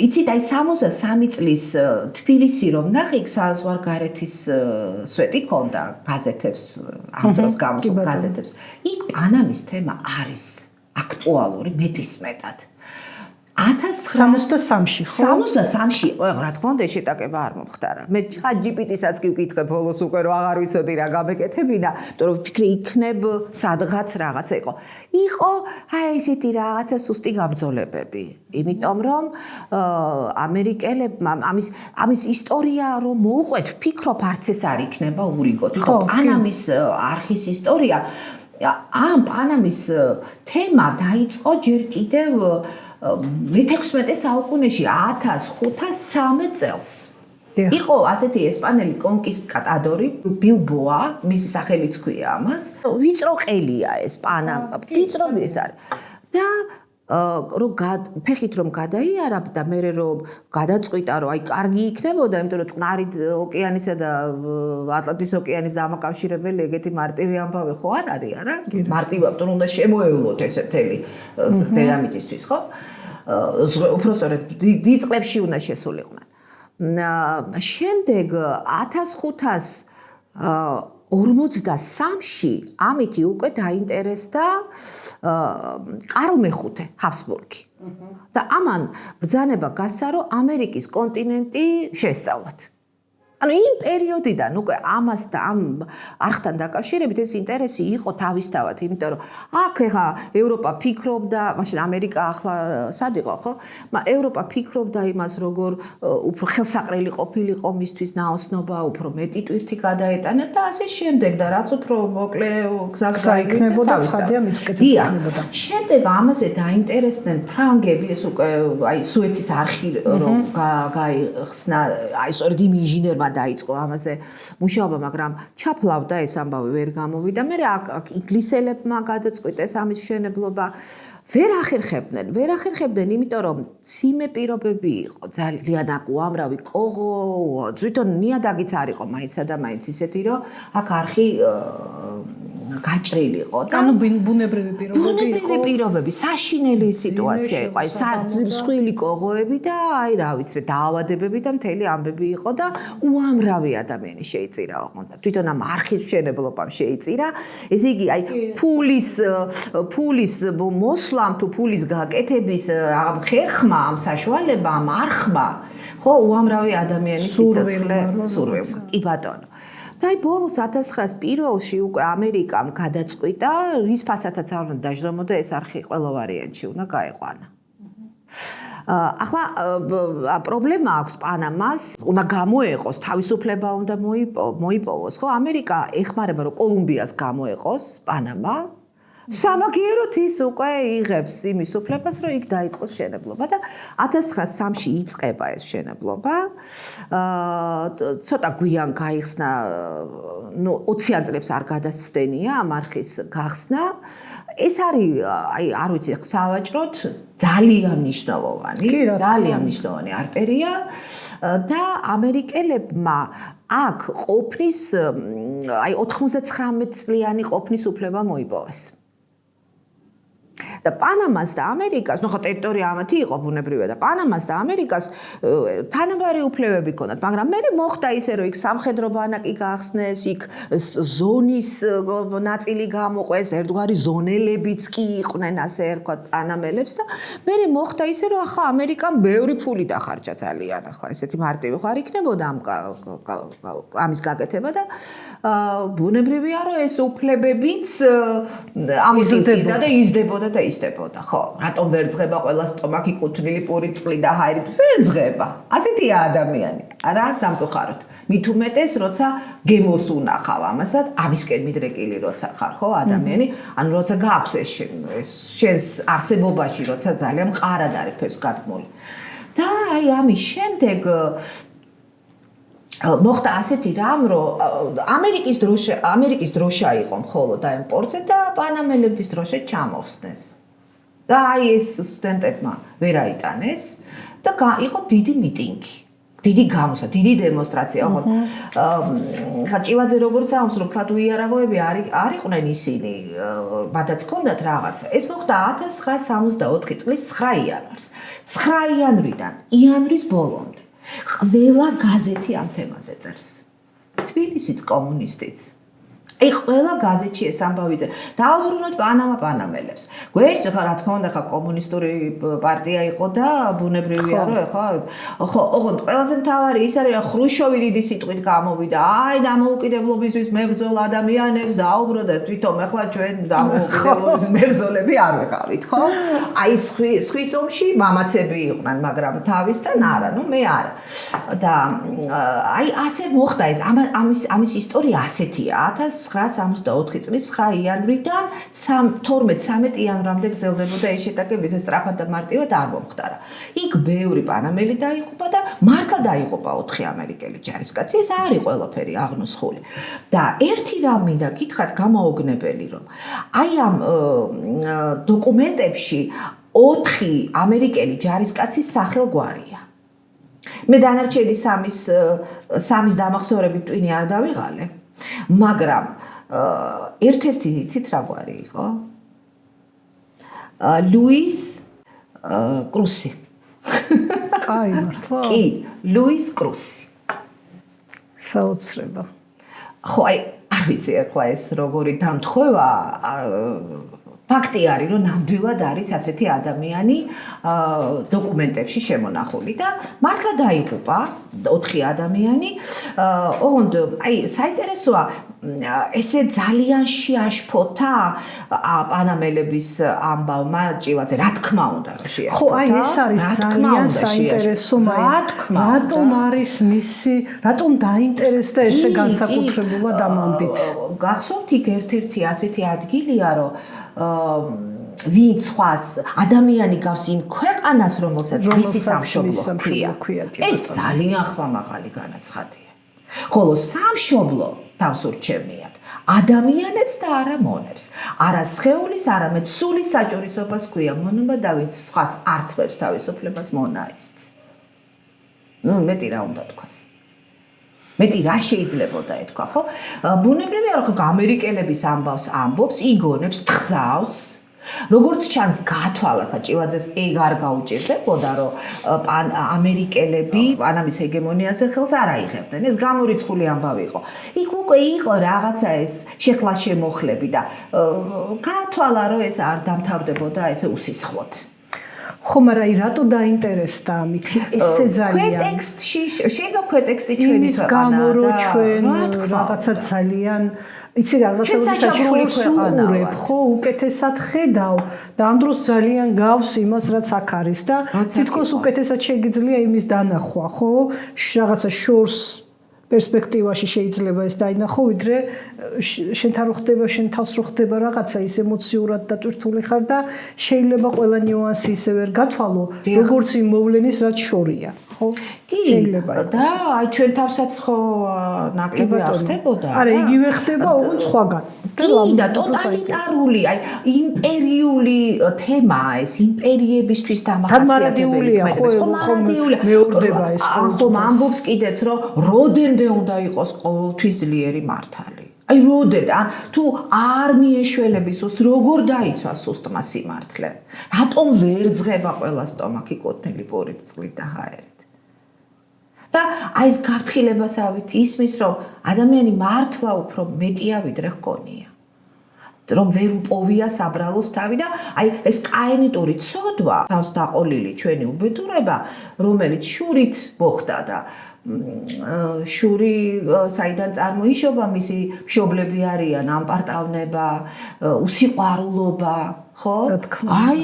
იცით, აი 63 წლის თბილისი რომ ნახე, საზღვარგარეთის სვეტი ქონდა გაზეთებს, ამ დროს გამოსულ გაზეთებს. იქ პანამის თემა არის აქტუალური მეტისმეტად. 1963-ში, ხო? 63-ში, რა თქმა უნდა, შეტაკება არ მომხდარა. მე ChatGPT-საც კი ვკითხე ბოლოს უკვე რომ აღარ ვიცოდი რა გამეკეთებინა, იმიტომ რომ ვფიქრე იქნებ სადღაც რაღაცა იყო. იყო აი ესეთი რაღაცა სუსტი გაბრძოლებები. იმიტომ რომ ამერიკელებმა ამის ისტორია რომ მოუყვეთ, ვფიქრობ არც ეს არ იქნება ურიგოდ. იყო პანამის არხის ისტორია. ამ პანამის თემა დაიწყო ჯერ კიდევ მე-16 საუკუნეში 1513 წელს. იყო ასეთი ესპანელი კონკისტადორი ბილბოა, მისი სახელიც ქვია ამას. ვიწრო ყელია ეს პანამ, ვიწრო ეს არის. და რომ ფეხით რომ გადაიარაბდა, მე რომ გადაწყვიტა რომ აი კარგი იქნებოდა, იმიტომ რომ წყნარი ოკეანისა და ატლანტის ოკეანის დამაკავშირებელი ეგეთი მარტივი ამბავი ხო არ არის, არა? მარტივად რომ უნდა შემოევლოთ ესე მთელი დედამიწისთვის, ხო? უпростоრად დიდ წყლებში უნდა შესულიყვნენ. შემდეგ 1543-ში ამითი უკვე დაინტერესდა კარლ მეხუთე ჰაბსბურგი. და ამან ბრძანება გასცა, რომ ამერიკის კონტინენტი შეესწავლათ. ანუ იმ პერიოდიდან უკვე ამას და ამ არხთან დაკავშირებით ეს ინტერესი იყო თავისთავად, იმიტომ რომ აქ ეხა ევროპა ფიქრობდა, მაშინ ამერიკა ახლა სად იყო, ხო? ევროპა ფიქრობდა იმას, როგორ უფრო ხელსაყრელი ყოფილიყო მისთვის ნაოსნობა, უფრო მეტი ტვირთი გადაეტანა და ასე შემდეგ და რაც უფრო მოკლე გზას გაიქნებოდა, ცხადია მიწკეთებს იქნებოდა. შემდეგ ამაზე დაინტერესდნენ ფრანგები, ეს უკვე აი სუეცის არხი რომ გაიხსნა, აი სწორედ იმ ინჟინერმა მაშინვე დაიწყო ამაზე მუშაობა, მაგრამ ჩაფლავდა ეს ამბავი, ვერ გამოვიდა. მე აქ ინგლისელებმა გადაწყვიტეს ამის მშენებლობა. ვერ ახერხებდნენ, იმიტომ რომ ციმე პირობები იყო, ძალიან აქ უამრავი კოღო, თვითონ ნიადაგიც არ იყო მაინცსა და მაინც ისეთი, რომ აქ არხი გაჭრილი იყო და ანუ ბუნებრივი პირობები, საშინელი სიტუაცია იყო, აი მსხვილი კოღოები და აი რა ვიცი, დაავადებები და მთელი ამბები იყო და უამრავი ადამიანი შეიწირა ოღონდ. თვითონ ამ არხის მშენებლობამ შეიწირა. ესე იგი, აი ფულის მოსვლამ თუ ფულის გაკეთების ამ ხერხმა, ამ საშუალებამ, არხმა, ხო, უამრავი ადამიანის სიცოცხლე სურვებდა. კი ბატონო. და აი ბოლოს 1901-ში უკვე ამერიკამ გადაწყვიტა, რის ფასადაც არ უნდა დაждრომოდა ეს არხი ყველა ვარიანტში უნდა გაეყვანა. ახლა პრობლემა აქვს პანამას, უნდა გამოეყოს, თავისუფლება უნდა მოიპოვოს, ხო? ამერიკა ეხმარება რომ კოლუმბიას გამოეყოს პანამა. სამაგიეროდ ის უკვე იღებს იმის უფლებას, რომ იქ დაიწყოს მშენებლობა და 1903-ში იწყება ეს მშენებლობა. ცოტა გვიან გაიხსნა, 20-იან წლებს არ გადასცდენია ამ არხის გახსნა. ეს არის, აი, არ ვიცი, სავაჭროდ ძალიან მნიშვნელოვანი არტერია და ამერიკელებმა აქ ყოფნის, აი 99 წლიანი ყოფნის უფლება მოიპოვეს. და პანამას და ამერიკას, ხო ტერიტორია ამათი იყო ბუნებრივია და პანამას და ამერიკას თანაბარი უფლებები ჰქონდათ, მაგრამ მე მოხდა ისე, რომ იქ სამხედრო ბანაკი გაახსნეს, იქ ზონის ნაწილი გამოყვეს, ერთგვარი ზონელებიც კი იყვნენ, ასე ვთქვათ, პანამელებს და მე მოხდა ისე, რომ ახლა ამერიკამ ბევრი ფული დახარჯა ძალიან, ახლა ესეთი მარტივი ხო არ იქნებოდა ამის გაკეთება და ბუნებრივია, რომ ეს უფლებებიც ამიზრდებოდა და იზრდებოდა და ისდებოდა, ხო? რატომ ვერ ძღება ყველა სტომაქი კუთვნილი პური წყლი და ჰაერით? ვერ ძღება. ასეთია ადამიანი. არა, სამწუხაროდ. მით უმეტეს, როცა გემოს უნახავ ამასად, ამისკენ მიდრეკილი როცა ხარ, ხო, ადამიანი, ანუ როცა გაქვს ეს შენს არსებობაში, როცა ძალიან მყარად არის ფეს გადგმული. და აი ამის შემდეგ მოხდა ასეთი რამ, რომ ამერიკის დროშა იყო მხოლოდ აი პორტზე და პანამელების დროშა ჩამოხსნეს. და აი ეს სტუდენტებმა ვერ აიტანეს და იყო დიდი მიტინგი. დიდი გამოსა, დიდი დემონსტრაცია, ხო? ხაჭივაძე როგორც ამს რომ თქვა უიარაღოები არ იყვნენ ისინი, მათაც ჰქონდათ რაღაცა. ეს მოხდა 1964 წლის 9 იანვარს. 9 იანვრიდან იანვრის ბოლომდე ყველა გაზეთი ამ თემაზე წერს. თბილისიც კომუნისტიც. აი ყველა გაზეთში ეს ამბავი წერს. დაუბრუნოთ პანამელებს. გვერდში ხა რა თქმა უნდა ხა კომუნისტური პარტია იყო და ბუნებრივია რომ ხა ხო, ოღონდ ყველაზე მთავარი ის არის რომ ხრუშოვი დიდი სიტყვით გამოვიდა. აი დამოუკიდებლობისთვის მებრძოლ ადამიანებს დაუბრუნოთ და თვითონ ახლა ჩვენ დამოუკიდებლობის მებრძოლები არ ვიყავით, ხო? აი სხვის ომში მამაცები იყვნენ, მაგრამ თავისთან არა, ნუ მე არა. და აი ასე მოხდა ეს ამის ისტორია ასეთია. 1964 წლის 9 იანვრიდან 12-13 იანვრამდე გრძელდებოდა ეს შეტაკები, ეს სწრაფად და მარტივად არ მომხდარა. იქ ბევრი პანამელი დაიღუპა და მართლა დაიღუპა 4 ამერიკელი ჯარისკაცი, ეს არის ყველაფერი აღნუსხული. და ერთი რამ მინდა გითხრათ გამაოგნებელი, რომ აი ამ დოკუმენტებში 4 ამერიკელი ჯარისკაცის სახელგვარია. მე დანარჩენი სამის დამახსოვრებით ტვინი არ დავიღალე. მაგრამ ერთ-ერთი იცით რა გვარი იყო? ლუის კრუსი. კაი მართლა? კი, ლუის კრუსი. საოცრება. ხო, აი, არ ვიცი ახლა ეს როგორი დამთხოვა, ფაქტი არის, რომ ნამდვილად არის ასეთი ადამიანი დოკუმენტებში შემონახული და მართლა დაიღუპა 4 ადამიანი. ოღონდ აი საინტერესოა ესე ძალიან შეაშფოთა პანამელების ამბავმა ჭილაძე, რა თქმა უნდა, რომ შეაშფოთა. ხო, აი ეს არის ძალიან საინტერესო, რატომ არის მისი, რატომ დაინტერესდა ესე განსაკუთრებულად ამ ამბით? გახსოვთ იქ ერთ-ერთი ასეთი ადგილია, რომ ვინც ხვას ადამიანი გავს იმ ქვეყანას, რომელსაც მისი სამშობლო ჰქვია. ეს ძალიან ხმამაღალი განაცხადია. ხოლო სამშობლო თავს ურჩევნიათ ადამიანებს და არა მონებს. არა სხეულის, არამედ სულის საჭურისობას ქვია მონობა და ვინც სხვას ართმევს თავისუფლებას მონა ისიც. მეტი რა უნდა თქვას. მეტი რა შეიძლებოდა ეთქვა, ხო? ბუნებრივია რომ ამერიკელების ამბავს ამბობს, იგონებს, თხზავს. როგორც ჩანს გათვალა ხა ჭილაძეს ეგ არ გაუჭირდებოდა რომ ამერიკელები პანამის ჰეგემონიაზე ხელს არ აიღებდნენ. ეს გამორიცხული ამბავი იყო. იქ უკვე იყო რაღაცა ეს შეხლა შემოხლები და გათვალა რომ ეს არ დამთავრდებოდა ესე უსისხლოდ. ხო, მაგრამ აი რატო დაინტერესდა ამით? ესე ძალიან ქვეტექსტში შეიძლება ქვეტექსტი ჩვენი იმის გამო რომ ჩვენ რაღაცა ძალიან იცი რა, შორს უყურებ, ხო, უკეთესად ხედავ და ამ დროს ძალიან გავს იმას, რაც აქ არის და თითქოს უკეთესად შეგიძლია იმის დანახვა, ხო? რაღაცა შორს პერსპექტივაში შეიძლება ეს დაინახო, ვიდრე შენთან რო ხდება, შენ თავს რო ხდება რაღაცა ის ემოციურად დატვირთული ხარ და შეიძლება ყველა ნიუანსი ისე ვერ გათვალო, როგორც იმ მოვლენის რაც შორია, ხო? შეიძლება და აი ჩვენ თავსაც ხო ნაკლები არ ხდებოდა? არა, იგივე ხდება, ოღონდ სხვაგან. და ტოტალიტარული, აი იმპერიული თემაა ეს, იმპერიებისთვის დამახასიათებელი თემაა. მარადიულია. მეორდება ეს. ხომ ამბობს კიდეც რომ როდემდე უნდა იყოს ყოველთვის ძლიერი მართალი. აი როდემდე, ან თუ არ მიეშველების სუსტ, როგორ დაიცვა სუსტმა სიმართლე? რატომ ვერ ძღება ყველა სტომაქი კუთვნილი პურით წყლით და ჰაერით? და აი ეს გაფრთხილებასავით ისმის რომ ადამიანი მართლა უფრო მეტია ვიდრე ჰგონია. რომ ვერ უპოვია საბრალოს თავი და აი ეს კაინიტური ცოდვა, თავს დაყოლილი ჩვენი უბედურება, რომელიც შურით მოხდა და შური საიდან წარმოიშობა, მისი მშობლები არიან ამპარტავნება, უსიყვარულობა, ხო? აი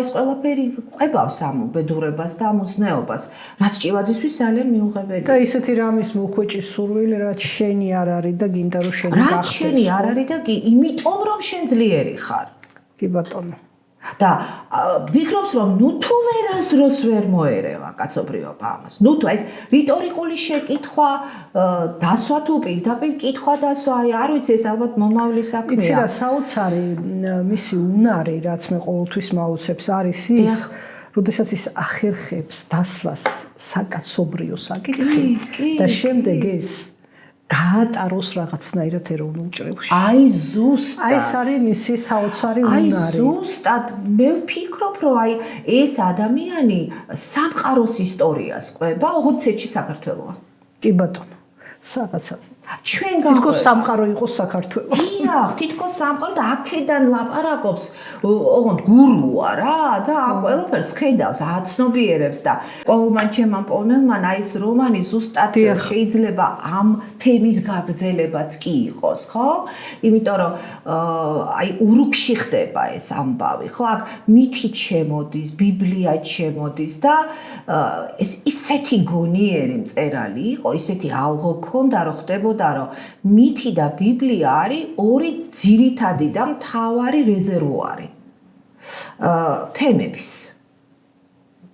ეს ყველაფერი ყვებავს ამ უბედურებას და ამ უცნეობას, რაც ჭილაძისთვის ძალიან მიუღებელია. და ისეთი რამის მოხვეჭის სურვილი, რაც შენი არ არის და გინდა რომ შენი გახდეს. რაც შენი არ არის და იმიტომ რომ შენ ძლიერი ხარ. კი ბატონო. და ვფიქრობს რომ ნუ თუ ვერასდროს ვერ მოერევა კაცობრიობა ამას. ნუ თუ ეს რიტორიკული შეკითხვა, დასვა თუ პირდაპირ კითხვა დასვა, აი არ ვიცი ეს ალბათ მომავლის საქმეა. იცი რა, საოცარი მისი უნარი, რაც მე ყოველთვის მაუცებს, არის ის, როდესაც ის ახერხებს დასვას საკაცობრიო საკითხი და შემდეგ ეს დაატაროს რაღაცნაირად ეროვნულ ჭრილში. აი ზუსტად. აი ეს არის მისი საოცარი უნარი. აი ზუსტად მე ვფიქრობ რომ აი ეს ადამიანი სამყაროს ისტორიას ყვება, ოღონდ ცეჩი საქართველოა. კი ბატონო. რაღაცა ჩვენ თითქოს სამყარო იყოს საქართველო. დიახ, თითქოს სამყარო და აქედან ლაპარაკობს, ოღონდ გურუა რა და ამ ყველაფერს ხედავს, აცნობიერებს და ყოველმან ჩემმა პოვნელმან აი ეს რომანი ზუსტად შეიძლება ამ თემის გაგრძელებაც კი იყოს, ხო? იმიტომ რომ აი ურუქში ხდება ეს ამბავი, ხო? აქ მითით შემოდის, ბიბლიად შემოდის და ეს ისეთი გონიერი მწერალი იყო, ისეთი ალღო ქონდა რომ ხდებოდა რომ მითი და ბიბლია არის ორი ძირითადი და მთავარი რეზერვუარი თემების.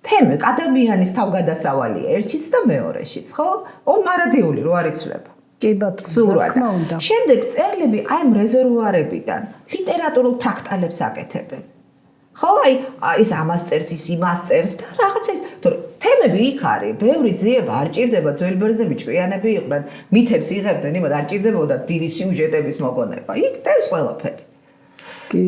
თემები ადამიანის თავგადასავალია ერთშიც და მეორეშიც, ხო? მარადიული რო არ იცვლება. კი ბატონო. შემდეგ მწერლები აი ამ რეზერვუარებიდან ლიტერატურულ ფრაქტალებს აკეთებენ. ხო, აი ის ამას წერს, ის იმას წერს და რაღაცა ის თემები იქ არის, ბევრი ძიება არ ჭირდება, ძველი ბერძნები ჭკვიანები იყვნენ, მითებს იღებდნენ, იმად არ ჭირდებოდა დიდი სიუჟეტების მოგონება. იქ დევს ყველაფერი. კი,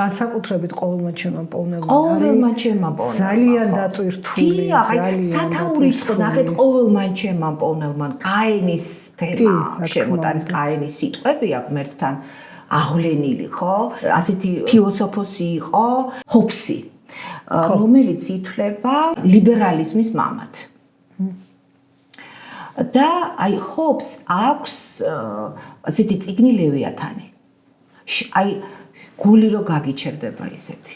განსაკუთრებით ყოველმა ჩემმა პოვნელმა ყოველმა ჩემმა პოვნელმა ძალიან დატვირთული. დიახ, აი სათაურიც ნახეთ ყოველმა ჩემმა პოვნელმა გაენის თემა, შემოტანის გაენის სიტყვები აქ მერტთან აღვლენილი, ხო? ასეთი ფილოსოფოსი იყო ჰობსი, რომელიც ითვლება ლიბერალიზმის მამად. და აი ჰობს აქვს ასეთი წიგნი ლევიათანი. აი გული რო გაგიჩერდება ისეთი.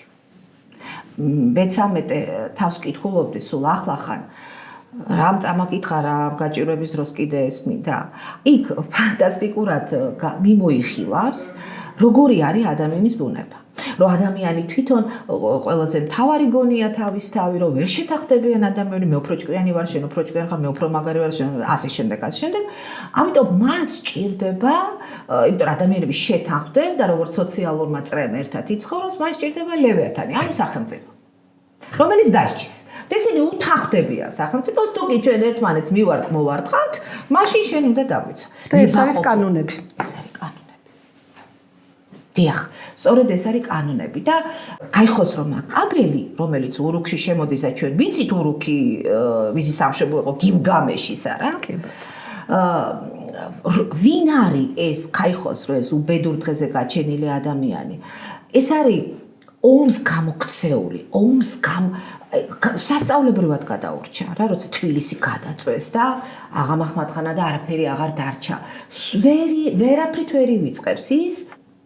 მეცამეტე თავს კითხულობდი სულ ახლახან რამ წამაკითხა რა გაჭირვების დროს კიდე ესმიდა. იქ ფანტასტიკურად მიმოიხილავს როგორი არის ადამიანის ბუნება. რომ ადამიანი თვითონ ყველაზე მთავარი გონია თავისთავი, რომ ვერ შეთანხმდებიან ადამიანი, მე უფრო ჭკვიანი ვარ, შენ უფრო ჭკვიანი ხარ, მე უფრო მაგარი ვარ, შენ ასე შემდეგ. ამიტომ მას სჭირდება, იმიტომ ადამიანები შეთანხმდნენ და როგორც სოციალურმა წრემ ერთად იცხოვროს, მას სჭირდება ლევიათანი, ანუ სახელმწიფო. რომელიც დასჯის. და ისინი უთანხმდებიან სახელმწიფოს, თუ კი ჩვენ ერთმანეთს მოვარტყავთ, მაშინ შენ უნდა დაგვიცო. ეს არის კანონები. ეს არის კანონები. დიახ, სწორედ ეს არის კანონები და გაიხოს რომ მაკაბელი, რომელიც ურუქში შემოდის და ჩვენ ვიცით ურუქი მისი სამშობლო იყო გილგამეშის არა? ვინ არის ეს გაიხოს რომ ეს უბედურ დღეზე გაჩენილი ადამიანი? ეს არის ომს გამოქცეული, სასწავლებრივად გადაურჩა რა, როცა თბილისი გადაწვეს და აღა მაჰმადხანა და არაფერი აღარ დარჩა. ვერაფრით ვერ ივიწყებს ის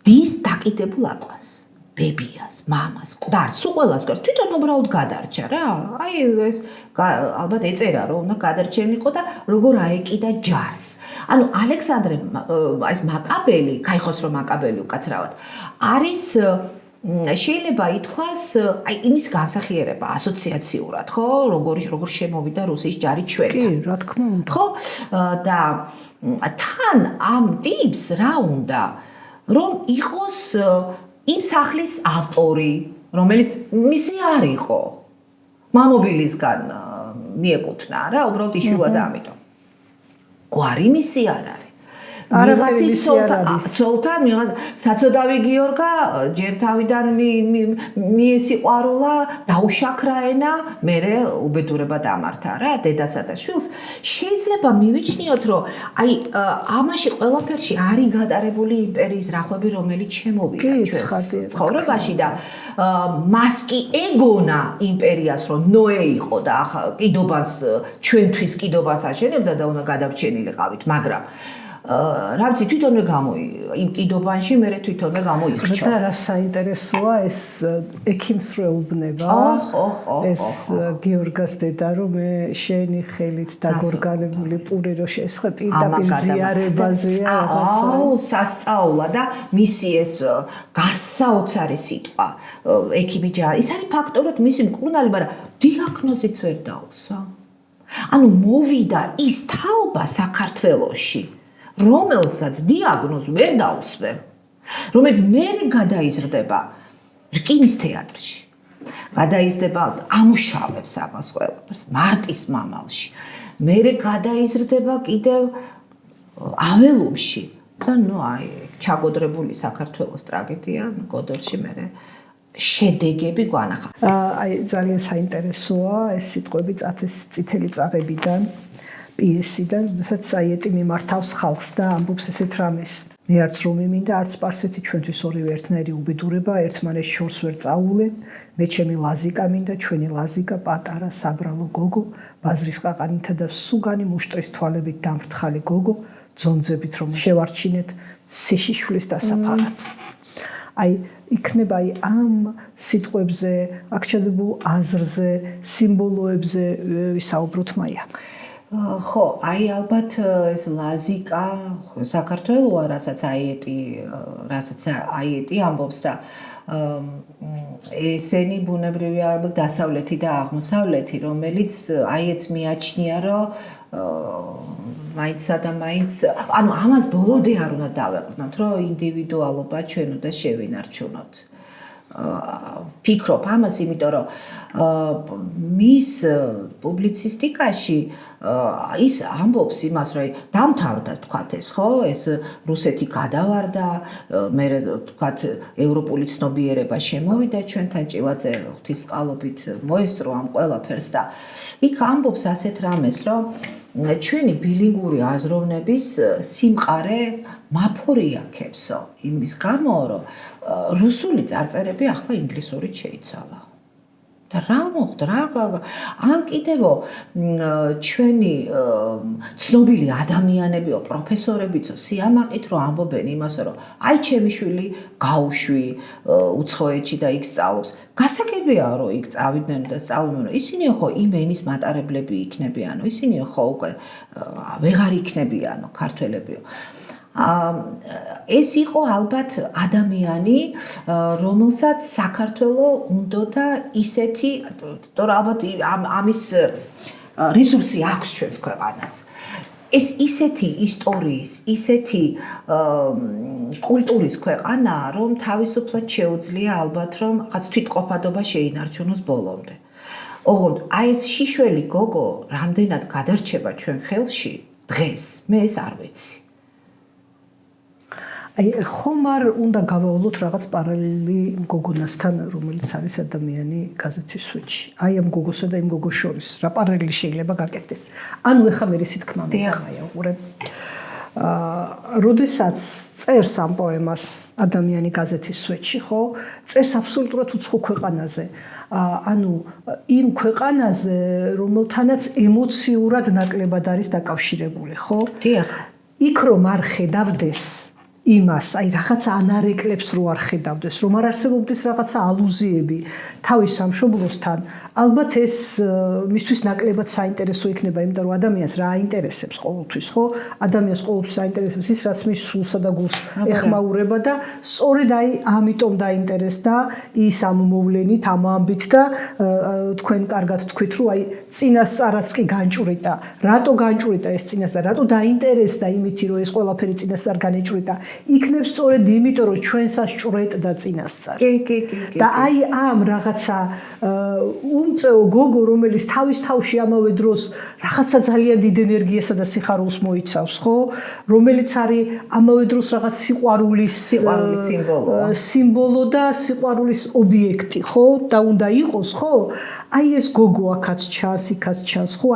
დის დაკიდებულ აკვანს, ბებიას, მამას, მკვდარს, სულ ყველას გვერდს თვითონ უბრალოდ გადარჩა რა. აი ეს ალბათ ეწერა რომ უნდა გადარჩენილიყო და როგორ აეკიდა ჯარს. ანუ ალექსანდრე ეს მაკაბელი, გაიხოს რომ მაკაბელი უკაცრავად არის შეიძლება ითქვას აი იმის განსახიერება ასოციაციურად, ხო? როგორ შემოვიდა რუსის ჯარი ჩვენთან. კი, რა თქმა უნდა. ხო? და თან ამ ტიპს რა უნდა რომ იყოს იმ სახლის ავტორი, რომელიც მისი არ იყო. მამობილისგან მიეკუთვნა რა, უბრალოდ იშვილა და ამიტომ. გვარი მისი არ არის. არაფერი ცოლთან საწოდავი გიორგა ჯერ თავიდან მიესიყვარულა დაუშაქრა ენა მერე უბედურება დამართა რა დედასა და შვილს შეიძლება მივიჩნიოთ რომ აი ამაში ყველაფერში არის გატარებული იმპერიის რახვები რომელიც შემოვიდა ჩვენს ცხოვრებაში და მას კი ეგონა იმპერიას რომ ნოე იყო და ახლა კიდობას ჩვენთვის კიდობას აშენებდა და უნდა გადავრჩენილიყავით მაგრამ რა ვიცი თვითონვე იმ კიდობანში მე თვითონვე გამოიხრჩა და რა საინტერესოა ეს ექიმსრეულბნება ეს გიორგას დედა რომ მე შენი ხელით დაგორგანებული პური რო შესხე პირდაპირ ზიარებაზეა რაღაცა აუ სასწაულა და მისი ეს გასაოცარი სიტყვა ექიმი ჯა ის არის ფაქტორად მისი მკურნალი მაგრამ დიაგნოზიც ვერ დაუსვა ანუ მოვიდა ის თაობა საქართველოში რომელსაც დიაგნოზ ვერ დაუსვევ, რომელიც მერე გადაიზრდება რკინის თეატრში. გადაიზრდება ამუშავებს ამას ყველაფერს მარტის მამალში. მერე გადაიზრდება კიდევ აველუმში. და ნუ აი ჩაგოდრებული საქართველოს ტრაგედია გოდორში მერე შედეგები გვანახა. აი ძალიან საინტერესოა ეს სიტყვები წითელი წაღებიდან პიესიდან, როდესაც საიეტი მიმართავს ხალხს და ამბობს ესეთ რამეს. მე არც რომ მიმინდა, არც სპარსეთი ჩვენთვის ორივე ერთნაირი უბედურება, ერთმანეთს შორს ვერ წაულენ. მე ჩემი ლაზიკა მინდა, ჩვენი ლაზიკა, პატარა, საბრალო გოგო, ბაზრის ყაყანითა და სუგანი მუშტრის თვალებით დამფრთხალი გოგო, ძონძებით რომ შევარჩინეთ სიშიშვლის დასაფარად. აი იქნება ამ სიტყვებზე, აქ ჩადებულ აზრზე, სიმბოლოებზე ვისაუბროთ მაია. ხო, აი ალბათ ეს ლაზიკა საქართველოა, რასაც აიეტი ამბობს და ესენი ბუნებრივია ალბათ დასავლეთი და აღმოსავლეთი, რომელიც აიეტს მიაჩნია, რომ მაინცსა და მაინც, ანუ ამას ბოლომდე არ უნდა დავეყრდნოთ, რომ ინდივიდუალობა ჩვენ უნდა შევინარჩუნოთ. ფიქრობ ამას, იმიტომ რომ მის პუბლიცისტიკაში ის ამბობს იმას, რომ დამთავრდა თქვათ ეს, ხო, ეს რუსეთი გადავარდა, მე თქვათ ევროპული ცნობიერება შემოვიდა ჩვენთან ჭილაძე ღვთისყალობით მოესწრო ამ ყველაფერს და იქ ამბობს ასეთ რამეს, რომ ჩვენი ბილინგური აზროვნების სიმყარე მაფორიაქებსო იმის გამო რომ რუსული წარწერები ახლა ინგლისურით შეიცვალა. და რა მოხდა რა ან კიდევო ჩვენი ცნობილი ადამიანებიო პროფესორებიცო სიამაყით რომ ამბობენ იმას რომ აი ჩემი შვილი გაუშვი უცხოეთში და იქ სწავლობს გასაგებია რომ იქ წავიდნენ და სწავლობენ ისინი ხო იმ ენის მატარებლები იქნებიანო ისინი ხო უკვე ვეღარ იქნებიანო ქართველებიო ეს იყო ალბათ ადამიანი, რომელსაც საქართველო უნდოდა ისეთი, თორე ალბათ ამის რესურსი აქვს ჩვენს ქვეყანას. ეს ისეთი ისტორიის, ისეთი კულტურის ქვეყანაა, რომ თავისუფლად შეუძლია ალბათ რომ რაღაც თვითყოფადობა შეინარჩუნოს ბოლომდე. ოღონდ აი ეს შიშველი გოგო რამდენად გადარჩება ჩვენ ხელში დღეს, მე ეს არ ვიცი. აი ხომ არ უნდა გავავალოთ რაღაც პარალელი გოგონასთან, რომელიც არის ადამიანი გაზეთის სვეტში. აი ამ გოგოსა და იმ გოგოს შორის რა პარალელი შეიძლება გაკეთდეს. ანუ ეხა მე ისე თქმა მიყავია, უყურე. როდესაც წერს ამ პოემას ადამიანი გაზეთის სვეტში, ხო? წერს აბსოლუტურად უცხო ქვეყანაზე. ანუ იმ ქვეყანაზე, რომელთანაც ემოციურად ნაკლებად არის დაკავშირებული, ხო? დიახ. იქ რომ არ ხედავდეს იმას, აი რაღაცა ანარეკლებს რო არ ხედავდეს, რომ არ არსებობდეს რაღაცა ალუზიები თავის სამშობლოსთან, ალბათ ეს მისთვის ნაკლებად საინტერესო იქნება, იმიტომ რომ ადამიანს რა აინტერესებს ყოველთვის, ხო? ადამიანს ყოველთვის აინტერესებს ის, რაც მის სულსა და გულს ეხმაურება და სწორედ აი ამიტომ დაინტერესდა ის ამ მოვლენით, ამ ამბით და თქვენ კარგად თქვით, რომ აი წინასწარაც კი განჭვრიტა. რატო განჭვრიტა ეს წინასწარ? რატო დაინტერესდა იმითი, რომ ეს ყველაფერი წინასწარ განეჭვრიტა? იქნებ სწორედ იმიტომ, რომ ჩვენსაც ჭვრეტდა წინასწარ. კი. და აი ამ რაღაცა უმწეო გოგო, რომელიც თავის თავში ამავე დროს რაღაცა ძალიან დიდ ენერგიასა და სიხარულს მოიცავს, ხო? რომელიც არის ამავე დროს რაღაც სიყვარულის სიმბოლო და სიყვარულის ობიექტი, ხო? და უნდა იყოს, ხო? აი ეს გოგო აქაც ჩანს, იქაც ჩანს, ხო?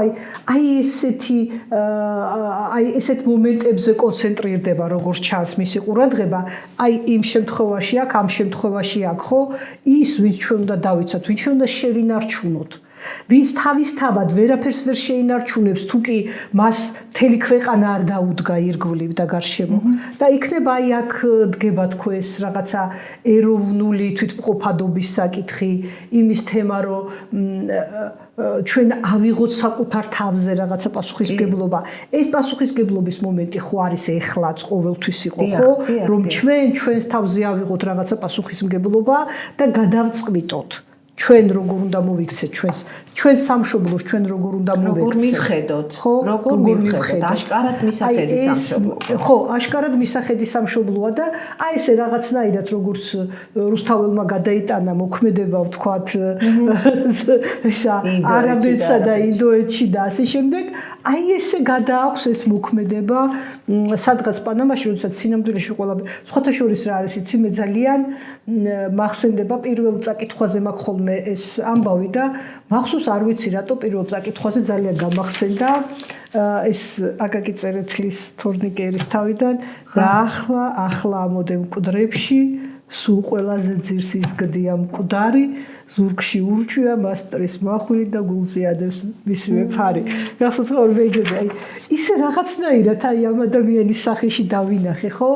აი ესეთ მომენტებზე კონცენტრირდება, როგორც ჩანს მისი ყურადღება, აი იმ შემთხვევაში აქ, ამ შემთხვევაში აქ, ხო? ის ვინც ჩვენ უნდა დავიცათ, ვინც ჩვენ უნდა შევინარჩუნოთ. ვინც თავისთავად ვერაფერს ვერ შეინარჩუნებს, თუ კი მას მთელი ქვეყანა არ დაუდგა ირგვლივ და გარშემო. და იქნება აი აქ დგება თქო ეს რაღაცა ეროვნული თვითმყოფადობის საკითხი, იმის თემა, რომ ჩვენ ავიღოთ საკუთარ თავზე რაღაცა პასუხისმგებლობა. ეს პასუხისმგებლობის მომენტი ხო არის ეხლაც ყოველთვის იყო, ხო? რომ ჩვენს თავზე ავიღოთ რაღაცა პასუხისმგებლობა და გადავწყვიტოთ. ჩვენ როგორ უნდა მოვიქცეთ ჩვენს სამშობლოს ჩვენ როგორ უნდა მოვიქცეთ როგორ მივხედოთ როგორ მივხედოთ აშკარად მისახედი სამშობლო ხო აშკარად მისახედი სამშობლოა და აი ესე რაღაცნაირად როგორც რუსთაველმა გადაიტანა მოქმედება ვთქვათ ისა არაბეთსა და ინდოეთში და ასე შემდეგ აი ესე გადააქვს ეს მოქმედება სადღაც პანამაში როდესაც სინამდვილეში ყველაფერი სხვათა შორის რა არის იცი მე ძალიან მახსენდება პირველ წაკითხვაზე მაქვს ხოლმე ეს ამბავი და მახსოვს არ ვიცი რატო პირველ წაკითხვაზე ძალიან გამახსენდა ეს აკაკი წერეთლის თორნიკერის თავიდან და ახლა ამოდე მკვდრებში სულ ყველაზე ძირს ისგდია მკვდარი ზურგში ურჩია მასტრის მახვილი და გულზე ადევს მისივე ფარი გახსოვთ ხო ვეჯეზე აი ისე რაღაცნაირად აი ამ ადამიანის სახეში დავინახე ხო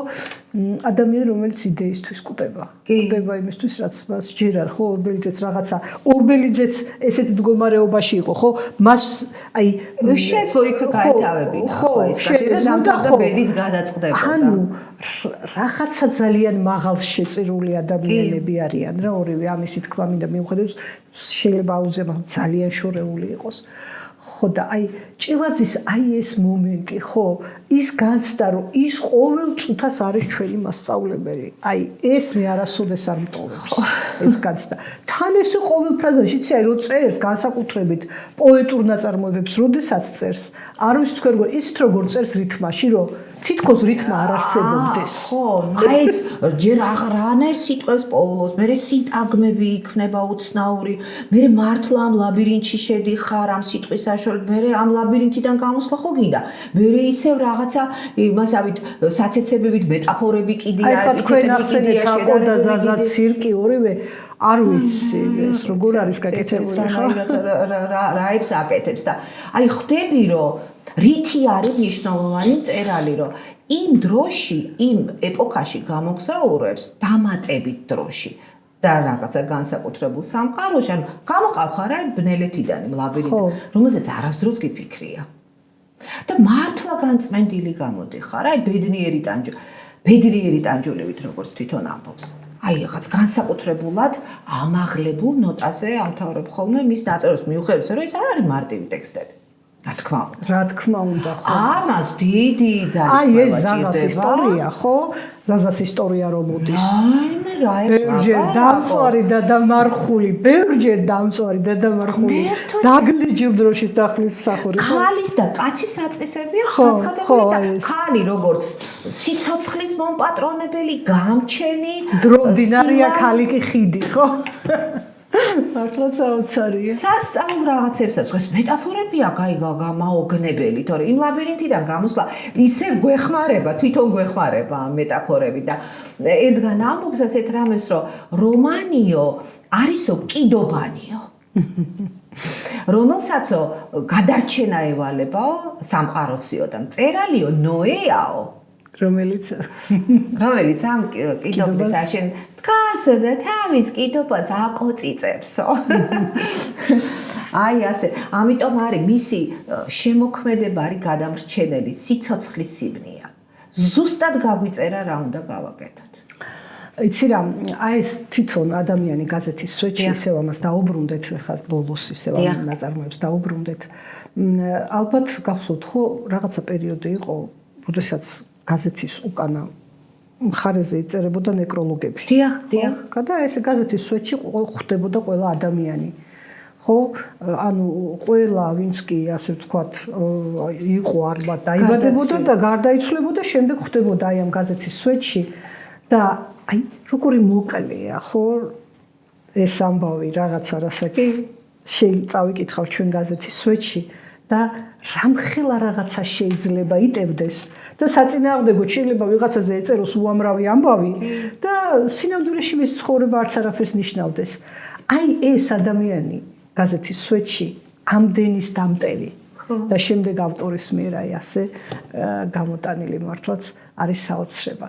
ადამიანი რომელიც იდეისთვის კვდება იმისთვის რაც მას ჯერარ ხო ორბელიძეც რაღაცა ორბელიძეც ესეთ მდგომარეობაში იყო ხო მას აი შეძლო იქ გაეთავებინა ხო ეს კაცი და ბედის გადაწყდებოდა ანუ რაღაცა ძალიან მაღალ შეწირული ადამიანები არიან რა ორივე ამისი თქმა მინდა მიუხედავად შეიძლება ალუზია ძალიან შორეული იყოს ხო და აი ჭილაძის აი ეს მომენტი ხო ის განცდა რომ ის ყოველ წუთას არის ჩვენი მასწავლებელი აი ეს მე არასოდეს არ მტოვებს ეს განცდა თან ეს ყოველ ფრაზაში ცი აი რო წერს განსაკუთრებით პოეტურ ნაწარმოებებს როდესაც წერს არ ვიცი თქვენ ისეთ როგორ წერს რითმაში რომ თითქოს რითმა არ არსებობდეს. ხო, აი ეს ჯერ აღრანაირ სიტყვებს პოულობს, მე სინტაგმები იქნება უცნაური, მე მართლა ამ ლაბირინთში შედიხარ ამ სიტყვის საშუალებით, მე ამ ლაბირინთიდან გამოსვლა ხო გინდა. მე ისევ რაღაცა იმასავით საცეცებებით მეტაფორები კიდე აი ხა თქვენ ახსენეთ აკო და ზაზა ცირკი ორივე არ ვიცი ეს როგორ არის გაკეთებული ხა რაებს აკეთებს და აი ხვდები რომ რითი არის მნიშვნელოვანი მწერალი რომ იმ დროში იმ ეპოქაში გამოგზაურებს დამატებით დროში და რაღაცა განსაკუთრებულ სამყაროში ანუ გამოყავხარ აი ბნელეთიდან იმ ლაბირინთიდან რომელზეც არასდროს გიფიქრია და მართლა განწმენდილი გამოდიხარ აი ბედნიერი ტანჯულებით როგორც თვითონ ამბობს აი რაღაც განსაკუთრებულად ამაღლებულ ნოტაზე ამთავრებ ხოლმე მის ნაწერებს მიუხედავად რომ ეს არ არის მარტივი ტექსტები რა თქმა უნდა ხო ამას დიდი ძალის აი ეს ზაზას ისტორია ხო ზაზას ისტორია რომ მოდის აი მე რა ეს ბევრჯერ დამწვარი და დამარხული ბევრჯერ დამწვარი და დამარხული დაგლიჯილ დროშის დახლის მსახური ხალის და კაცის აწესებია გაცხადებული და ხალი როგორც სიცოცხლის მომპატრონებელი გამჩენი დრომდინარია ხალი კი ხიდი ხო მართლა საოცარია. სასწაულ რაღაცებსაც ეს მეტაფორებია გამაოგნებელი, თორე იმ ლაბირინთიდან გამოსვლა ისევ გვეხმარება, თვითონ გვეხმარება ამ მეტაფორები და ერთგან ამბობს ასეთ რამეს, რომ რომანიო არისო კიდობანიო. რომელსაცო გადარჩენა ევალებაო სამყაროსიო და მწერალიო ნოეაო. რომელიც ამ კიდობის აშენ დგასო და თავის კიდობას აკოწიწებსო. აი ასე, ამიტომ არის მისი შემოქმედება არის გადამრჩენელი სიცოცხლის სიბნია. ზუსტად გაგვიწერა რა უნდა გავაკეთოთ. იცი რა, აი ეს თვითონ ადამიანი გაზეთის სვეტში ისევ ამას დაუბრუნდეთ, ხა ბოლოს ისევ ამ ნაწარმოებს დაუბრუნდეთ. ალბათ გახსოვთ ხო, რაღაცა პერიოდი იყო, როდესაც გაზეთის უკანა მხარეზე იწერებოდა ნეკროლოგები. დიახ. და ეს გაზეთის სვეტში ხვდებოდა ყველა ადამიანი. ხო, ანუ ყველა ვინც კი ასე ვთქვათ, იყო ალბათ დაიბადებოდა და გარდაიცვლებოდა, შემდეგ ხვდებოდა აი ამ გაზეთის სვეტში და აი როგორი მოკლეა, ხო, ეს ამბავი რაღაცა, რასაც წავიკითხავ ჩვენ გაზეთის სვეტში და რამხელა რაღაცა შეიძლება იტევდეს და საწინააღმდეგოდ შეიძლება ვიღაცაზე ეწეროს უამრავი ამბავი და სინამდვილეში მის ცხოვრება არც არაფერს ნიშნავდეს. აი ეს ადამიანი გაზეთის სვეტში ამდენის დამტელი და შემდეგ ავტორის მიერ აი ასე გამოტანილი მართლაც არის საოცრება.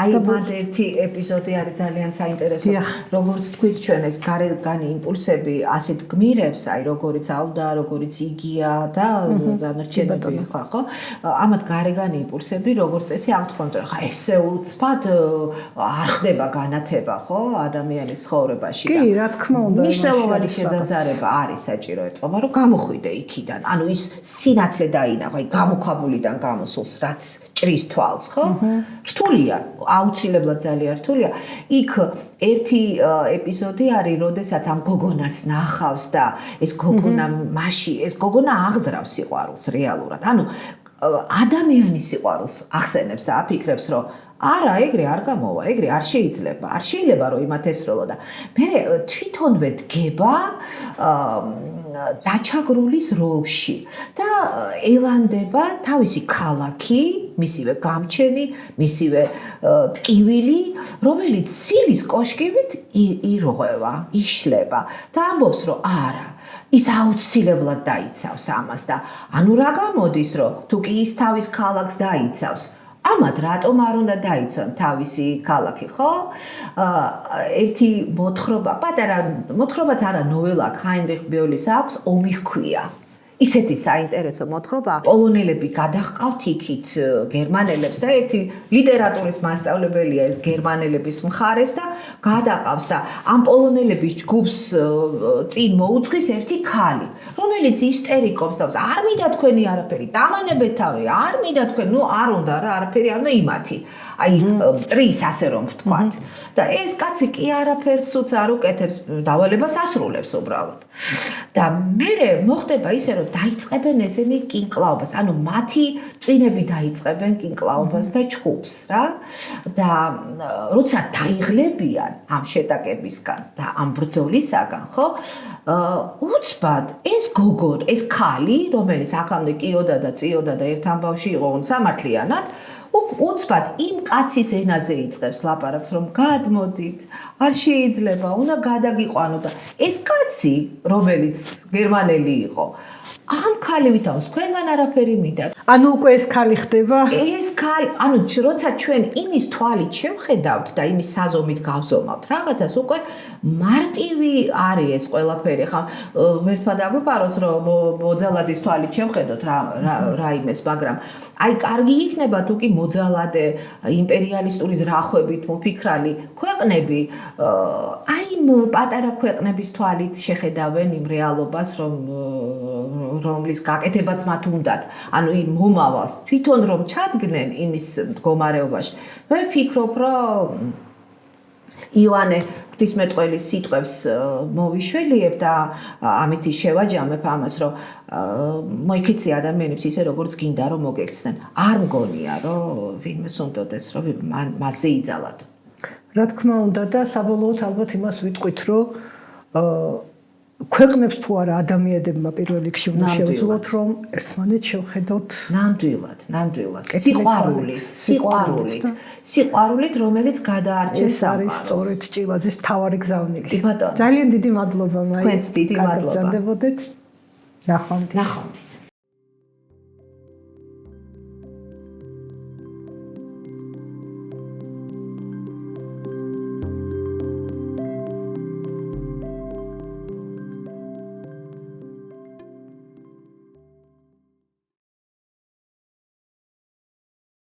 აი მათ ერთი ეპიზოდი არის ძალიან საინტერესო. როგორც თქვით ჩვენ ეს გარეგანი იმპულსები ასეთ გმირებს, აი როგორიც ალდა, როგორიც იგია და დანარჩენები ხო? ამათ გარეგანი იმპულსები როგორც წესი აღთქვამთ, რომ ხა ესე უცბად არ ხდება განათება, ხო, ადამიანის ცხოვრებაში და კი, რა თქმა უნდა. მნიშვნელოვანი შეზაზარება არის საჭირო ეთყობა, რომ გამოხვიდე იქიდან. ანუ ის სინათლე დაინახო, აი გამოქვაბულიდან გამოსულს, რაც ჭრის თვალს, ხო? რთულია, აუცილებლად ძალიან რთულია. იქ ერთი ეპიზოდი არის, როდესაც ამ გოგონას ნახავს და ეს გოგონა ეს გოგონა აღძრავს სიყვარულს რეალურად. ანუ ადამიანის სიყვარულს ახსენებს და აფიქრებს, რომ არა, ეგრე არ გამოვა, ეგრე არ შეიძლება რომ იმათესროლო და მე თვითონვე დგება დაჩაგრულის როლში და ელანდება თავისი ქალაქი, მისივე გამჩენი, მისივე ტკივილი, რომელიც სილის კოშკივით ირღვევა, იშლება და ამბობს, რომ არა, ის აუცილებლად დაიცავს ამას და ანუ რა გამოდის, რომ თუ კი ის თავის ქალაქს დაიცავს, ამათ რატომ არ უნდა დაიცვან თავისი ქალაქი, ხო? ერთი მოთხრობა, პატარა მოთხრობაც არა ნოველა, ჰაინრიხ ბიოლის აქვს, ომი ჰქვია. ისეთი საინტერესო მოთხრობა, პოლონელები გადაჰყავთ იქით გერმანელებს და ერთი ლიტერატურის მასწავლებელია ეს გერმანელების მხარეს და გადაყავს და ამ პოლონელების ჯგუფს წინ მოუძღვის ერთი ქალი, რომელიც ისტერიკობს და არ მინდა თქვენი არაფერი, დამანებეთ თავი, არ მინდა თქვენ, ნუ არ უნდა რა, არაფერი არ უნდა იმათი. აი ტრის ასე რომ ვთქვათ. და ეს კაცი კი არაფერს უც არ უკეთებს, დავალებას ასრულებს უბრალოდ. და მე მოხდება ისე რომ დაიწყებენ ესენი კინკლაობას, ანუ მათი წვინები დაიწყებენ კინკლაობას და ჩხუბს რა. და როცა დაიღლებიან ამ შეტაკებისგან და ამ ბრძოლისაგან, ხო? უცბად ეს გოგო, ეს ქალი, რომელიც აქამდე კიოდა და წიოდა და ერთ ამბავში იყო სამართლიანად, უცბად იმ კაცის ენაზე იწყებს ლაპარაკს, რომ გადმოდით, არ შეიძლება, უნდა გადაგიყვანო და ეს კაცი, რომელიც გერმანელი იყო, ამ ქალივითავს თქვენგან არაფერი მიდათ. ანუ უკვე ეს ქალი ხდება? ეს ქალი, ანუ როცა ჩვენ იმის თვალით შევხედავთ და იმის საზომით გავზომავთ, რაღაცას უკვე მარტივი არის ეს ყველაფერი. ხა ღმერთმა დაგვიპაროს, რომ მოძალადის თვალით შევხედოთ რაიმეს, მაგრამ აი კარგი იქნება თუ კი მოძალადე იმპერიალისტური ზრახვებით მოფიქრალი ქვეყნები, აი პატარა ქვეყნების თვალით შეხედავენ იმ რეალობას, რომლის გაკეთებაც მათ უნდათ. ანუ იმ მომავალს თვითონ რომ ჩადგნენ იმის მდგომარეობაში. მე ვფიქრობ, რომ ივანე ღვთისმეტყველის სიტყვებს მოვიშველიებ და ამითი შევაჯამებ ამას, რომ მოიქეცი ადამიანებს ისე როგორც გინდა რომ მოგექცნენ. არ მგონია რომ ვინმეს უნდადეს რომ მასზე იძალათ. რა თქმა უნდა და საბოლოოდ ალბათ იმას ვიტყვით, რომ ქვეყნებს თუ არა ადამიანებმა პირველ რიგში უნდა შევძლოთ, რომ ერთმანეთს შევხედოთ ნამდვილად. სიყვარულით, რომელიც გადაარჩენს ეს არის სწორედ ჭილაძის მთავარი გზავნილი. ბატონო. ძალიან დიდი მადლობა მაინც. თქვენც დიდი მადლობა. გაგრძელდებოდეთ. ნახვამდის.